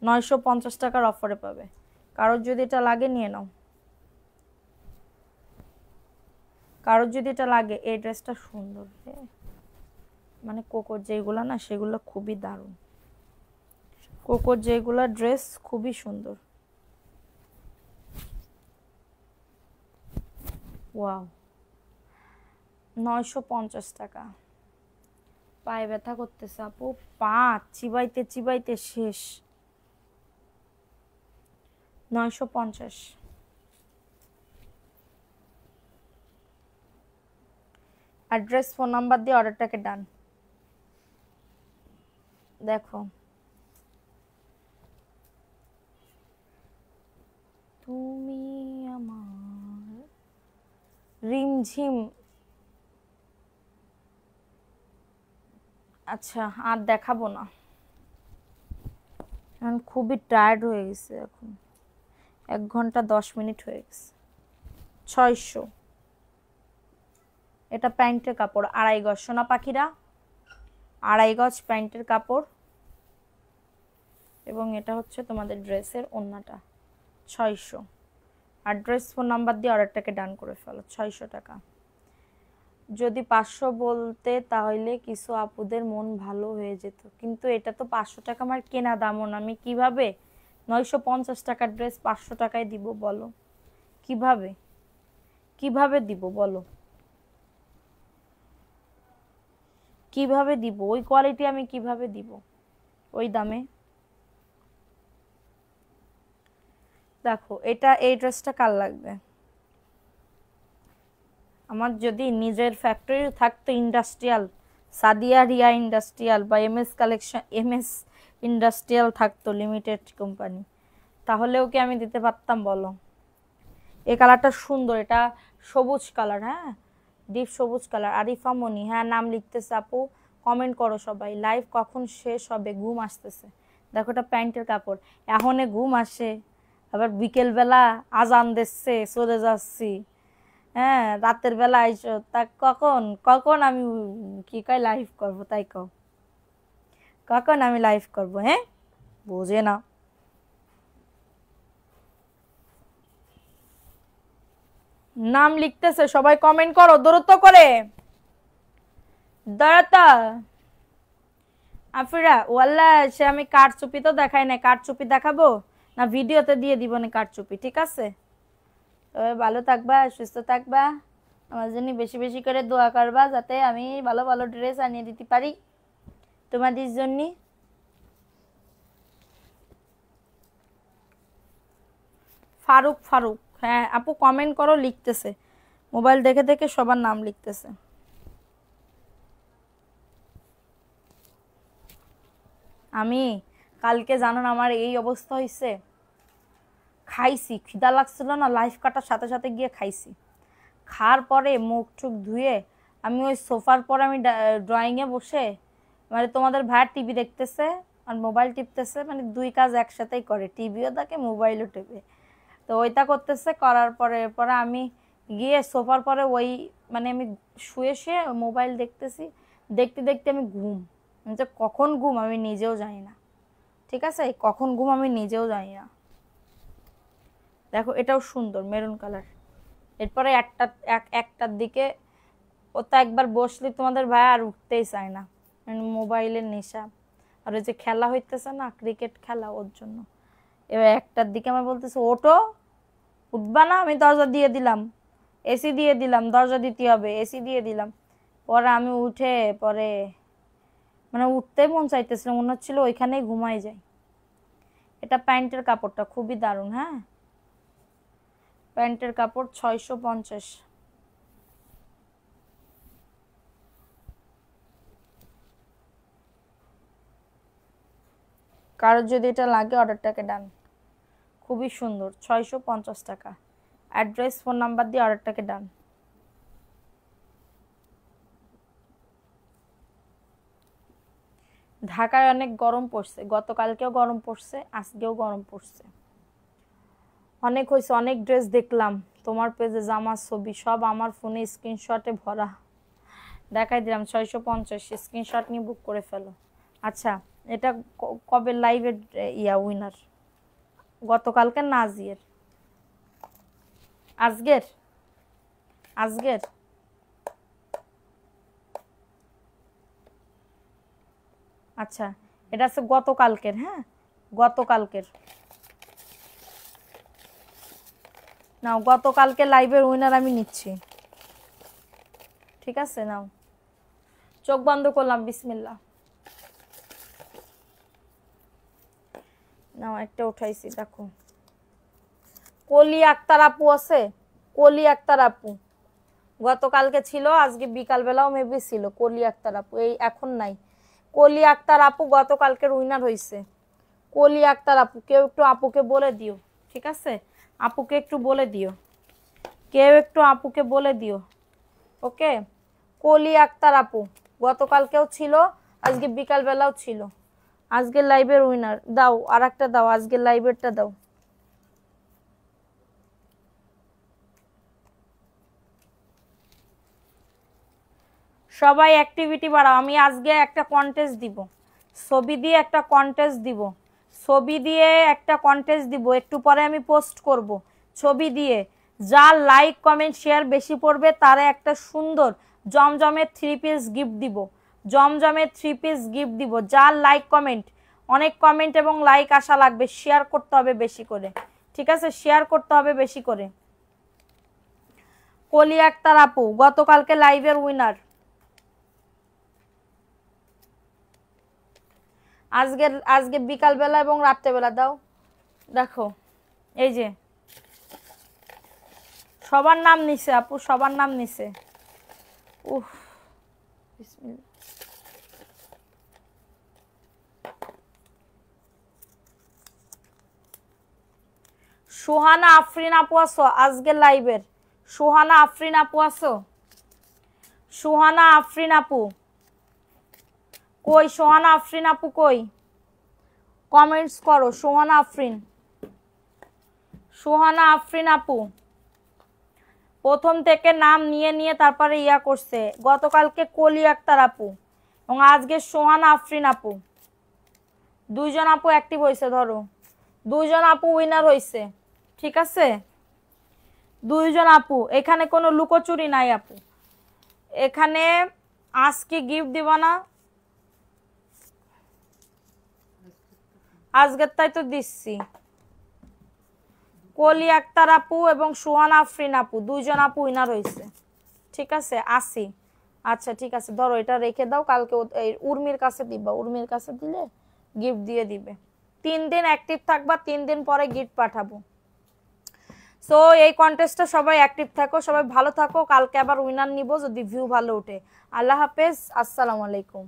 950 টাকার অফারে পাবে। কারোর যদি এটা লাগে নিয়ে নাও, কারোর যদি এটা লাগে। এই ড্রেসটা সুন্দর, মানে কোকোর যেগুলো না সেগুলো খুবই দারুণ। কোকোর যেগুলো ড্রেস খুবই সুন্দর। ওয়াও, 950 টাকা। পায়ে ব্যথা করতেছে আপু, পা চিবাইতে চিবাইতে শেষ। 950। অ্যাড্রেস ফোন নাম্বার দিয়ে অর্ডারটাকে ডান। দেখো তুমি আমার রিমঝিম। আচ্ছা আর দেখাবো না, এখন খুবই টায়ার্ড হয়ে গেছে। এখন 1 ঘন্টা 10 মিনিট হয়ে গেছে। 600। এটা প্যান্টের কাপড়, 2.5 গজ সোনা পাখিরা, 2.5 গজ প্যান্টের কাপড়। এবং এটা হচ্ছে তোমাদের ড্রেসের ওড়নাটা, 600। অ্যাড্রেস ফোন নাম্বার দিয়ে অর্ডারটাকে ডান করে ফেলো। 600 টাকা। যদি 500 বলতে তাহলে কিছু আপুদের মন ভালো হয়ে যেত, কিন্তু এটা তো 500 টাকা আমার কেনা দামও না। আমি কিভাবে 950 টাকার ড্রেস 500 টাকায় দিব বলো? কিভাবে কিভাবে দিব বলো? কিভাবে দিব? ওই কোয়ালিটি আমি কিভাবে দিব ওই দামে? দেখো এটা, এই ড্রেসটা কার লাগবে? আমার যদি নিজের ফ্যাক্টরি থাকতো, ইন্ডাস্ট্রিয়াল, সাদিয়া রিয়া ইন্ডাস্ট্রিয়াল বা এমএস কালেকশন, এমএস ইন্ডাস্ট্রিয়াল থাকতো লিমিটেড কোম্পানি, তাহলেও কি আমি দিতে পারতাম বলো? এই কালারটা সুন্দর, এটা সবুজ কালার, হ্যাঁ ডিপ সবুজ কালার। আরিফা মনি, হ্যাঁ নাম লিখতেছে আপু, কমেন্ট করো সবাই। লাইভ কখন শেষ হবে? ঘুম আসতেছে। দেখো এটা প্যান্টের কাপড়, এখনে ঘুম আসে, আবার বিকেলবেলা আজান দিচ্ছে চলে যাচ্ছি, হ্যাঁ রাতের বেলা আইসো, তা কখন কখন আমি কি কয় লাইভ করব? তাই কও, কখন আমি লাইভ করব? হ্যাঁ বোঝে না। নাম লিখতেছে সবাই, কমেন্ট করো দ্রুত করে, দাঁড়াতা আফিরা ওয়াল্লা। সে আমি কারচুপি তো দেখাই না, কারচুপি দেখাবো না ভিডিওতে দিয়ে দিব না কারচুপি, ঠিক আছে? তবে ভালো থাকবা, সুস্থ থাকবা, আমার জন্য বেশি বেশি করে দোয়া করবা যাতে আমি ভালো ভালো ড্রেস আনিয়ে দিতে পারি তোমাদের জন্য। ফারুক, ফারুক, হ্যাঁ আপু কমেন্ট করো, লিখতেছে, মোবাইল দেখে দেখে সবার নাম লিখতেছে। আমি কালকে জানো না আমার এই অবস্থা হয়েছে, খাইছি, খিদা লাগছিল না, লাইফ কাটার সাথে সাথে গিয়ে খাইছি। খাওয়ার পরে মুখ টুক ধুয়ে আমি ওই সোফার পরে আমি ড্রয়িংয়ে বসে মানে তোমাদের ভাইয়ের টিভি দেখতেছে আর মোবাইল টিপতেছে, মানে দুই কাজ একসাথেই করে, টিভিও দেখে মোবাইলও টিপে। তো ওইটা করতেছে, করার পরে পরে আমি গিয়ে সোফার পরে ওই মানে আমি শুয়ে শুয়ে মোবাইল দেখতেছি, দেখতে দেখতে আমি ঘুম, যে কখন ঘুম আমি নিজেও জানি না। ঠিক আছে, কখন ঘুম আমি নিজেও জানি না। দেখো এটাও সুন্দর মেরুন কালার। এরপরে একটার দিকে ওটা একবার বসলে তোমাদের ভাই আর উঠতেই চায় না, মানে মোবাইলের নেশা। আর ওই যে খেলা হইতেছে না ক্রিকেট খেলা, ওর জন্য। এবার একটার দিকে আমার বলতেছে ওঠো, উঠবা না, আমি দরজা দিয়ে দিলাম, এসি দিয়ে দিলাম, দরজা দিতে হবে, এসি দিয়ে দিলাম। পরে আমি উঠে পরে মানে উঠতে মন চাইতেছিল, মনে হচ্ছিল ওইখানেই ঘুমাই যায়। এটা প্যান্টের কাপড়টা খুবই দারুণ। হ্যাঁ, প্যান্টের কাপড় 650। কারোর যদি এটা লাগে অর্ডারটাকে ডান। খুবই সুন্দর, 650 টাকা। অ্যাড্রেস ফোন নাম্বার দিয়ে অর্ডারটাকে ডান। ঢাকায় অনেক গরম পড়ছে, গতকালকেও গরম পড়ছে, আজকেও গরম পড়ছে। অনেক হয়েছে, অনেক ড্রেস দেখলাম তোমার পেজে, জামার ছবি সব আমার ফোনে স্ক্রিনশটে ভরা। দেখাই দিলাম 650, স্ক্রিনশট নিয়ে বুক করে ফেলো। আচ্ছা, এটা কবে লাইভের উইনার? গতকালকের না আজকের? আজকের আজকের আচ্ছা, এটা আছে গতকালকের। হ্যাঁ, গতকালকের নাও, গতকালকে লাইভের উইনার আমি নিচ্ছি। ঠিক আছে, নাও, চোখ বন্ধ করলাম, বিসমিল্লাহ। নাও, একটা উঠাইছি, দেখো কলি আক্তার আপু আছে, কলি আক্তার আপু গতকালকে ছিল, আজকে বিকালবেলাও মেবি ছিল কলি আক্তার আপু, এই এখন নাই। কলি আক্তার আপু গতকালকের উইনার হয়েছে। কলি আক্তার আপু, কেউ একটু আপুকে বলে দিও। ঠিক আছে, আপুকে একটু বলে দিও, কেউ একটু আপুকে বলে দিও। ওকে, কলি আক্তার আপু গতকালকেও ছিল, আজকে বিকালবেলাও ছিল। আজকের লাইভের উইনার দাও, আর একটা দাও, আজকের লাইভেরটা দাও। সবাই অ্যাক্টিভিটি বাড়াও। আমি আজকে একটা কন্টেস্ট দিব, ছবি দিয়ে একটা কন্টেস্ট দিব, ছবি দিয়ে একটা কন্টেস্ট দিব, একটু পরে আমি পোস্ট করব। ছবি দিয়ে যার লাইক কমেন্ট শেয়ার বেশি পড়বে তারা একটা সুন্দর জমজমের 3 পিস গিফট দিব, জমজমের 3 পিস গিফট দিব। যার লাইক কমেন্ট, অনেক কমেন্ট এবং লাইক আসা লাগবে, শেয়ার করতে হবে বেশি করে। ঠিক আছে, শেয়ার করতে হবে বেশি করে। কলি আক্তার আপু গতকালকে লাইভের উইনার। আজকে বিকালবেলা এবং রাত্রেবেলা দাও। দেখো এই যে সবার নাম নিছে আপু, সবার নাম নিছে। উফ, বিসমিল্লাহ। সুহানা আফরিন আপু আছো আজকে লাইভের? সুহানা আফরিন আপু আছো? সুহানা আফরিন আপু কই? সোহানা আফরিন আপু কই? কমেন্টস করো। সোহানা আফরিন, সোহানা আফরিন আপু প্রথম থেকে নাম নিয়ে নিয়ে তারপরে ইয়া করছে। গতকালকে কলি আক্তার আপু এবং আজকে সোহানা আফরিন আপু, দুইজন আপু অ্যাক্টিভ হয়েছে। ধরো দুইজন আপু উইনার হয়েছে। ঠিক আছে, দুইজন আপু, এখানে কোনো লুকোচুরি নাই আপু। এখানে আজকে গিফট দিব না, আজকের তাই তো দিচ্ছি। কলি আক্তার আপু এবং সুহানা আফরিন আপু, দুইজন আপু উইনার হয়েছে। ঠিক আছে, আসি। আচ্ছা ঠিক আছে, ধরো এটা রেখে দাও, কালকে উর্মির কাছে দিবা, উর্মির কাছে দিলে গিফট দিয়ে দিবে। 3 দিন অ্যাক্টিভ থাকবা, 3 দিন পরে গিফট পাঠাবো। সো এই কন্টেস্টটা সবাই অ্যাক্টিভ থাকো, সবাই ভালো থাকো। কালকে আবার উইনার নিব যদি ভিউ ভালো ওঠে। আল্লাহ হাফেজ, আসসালামু আলাইকুম।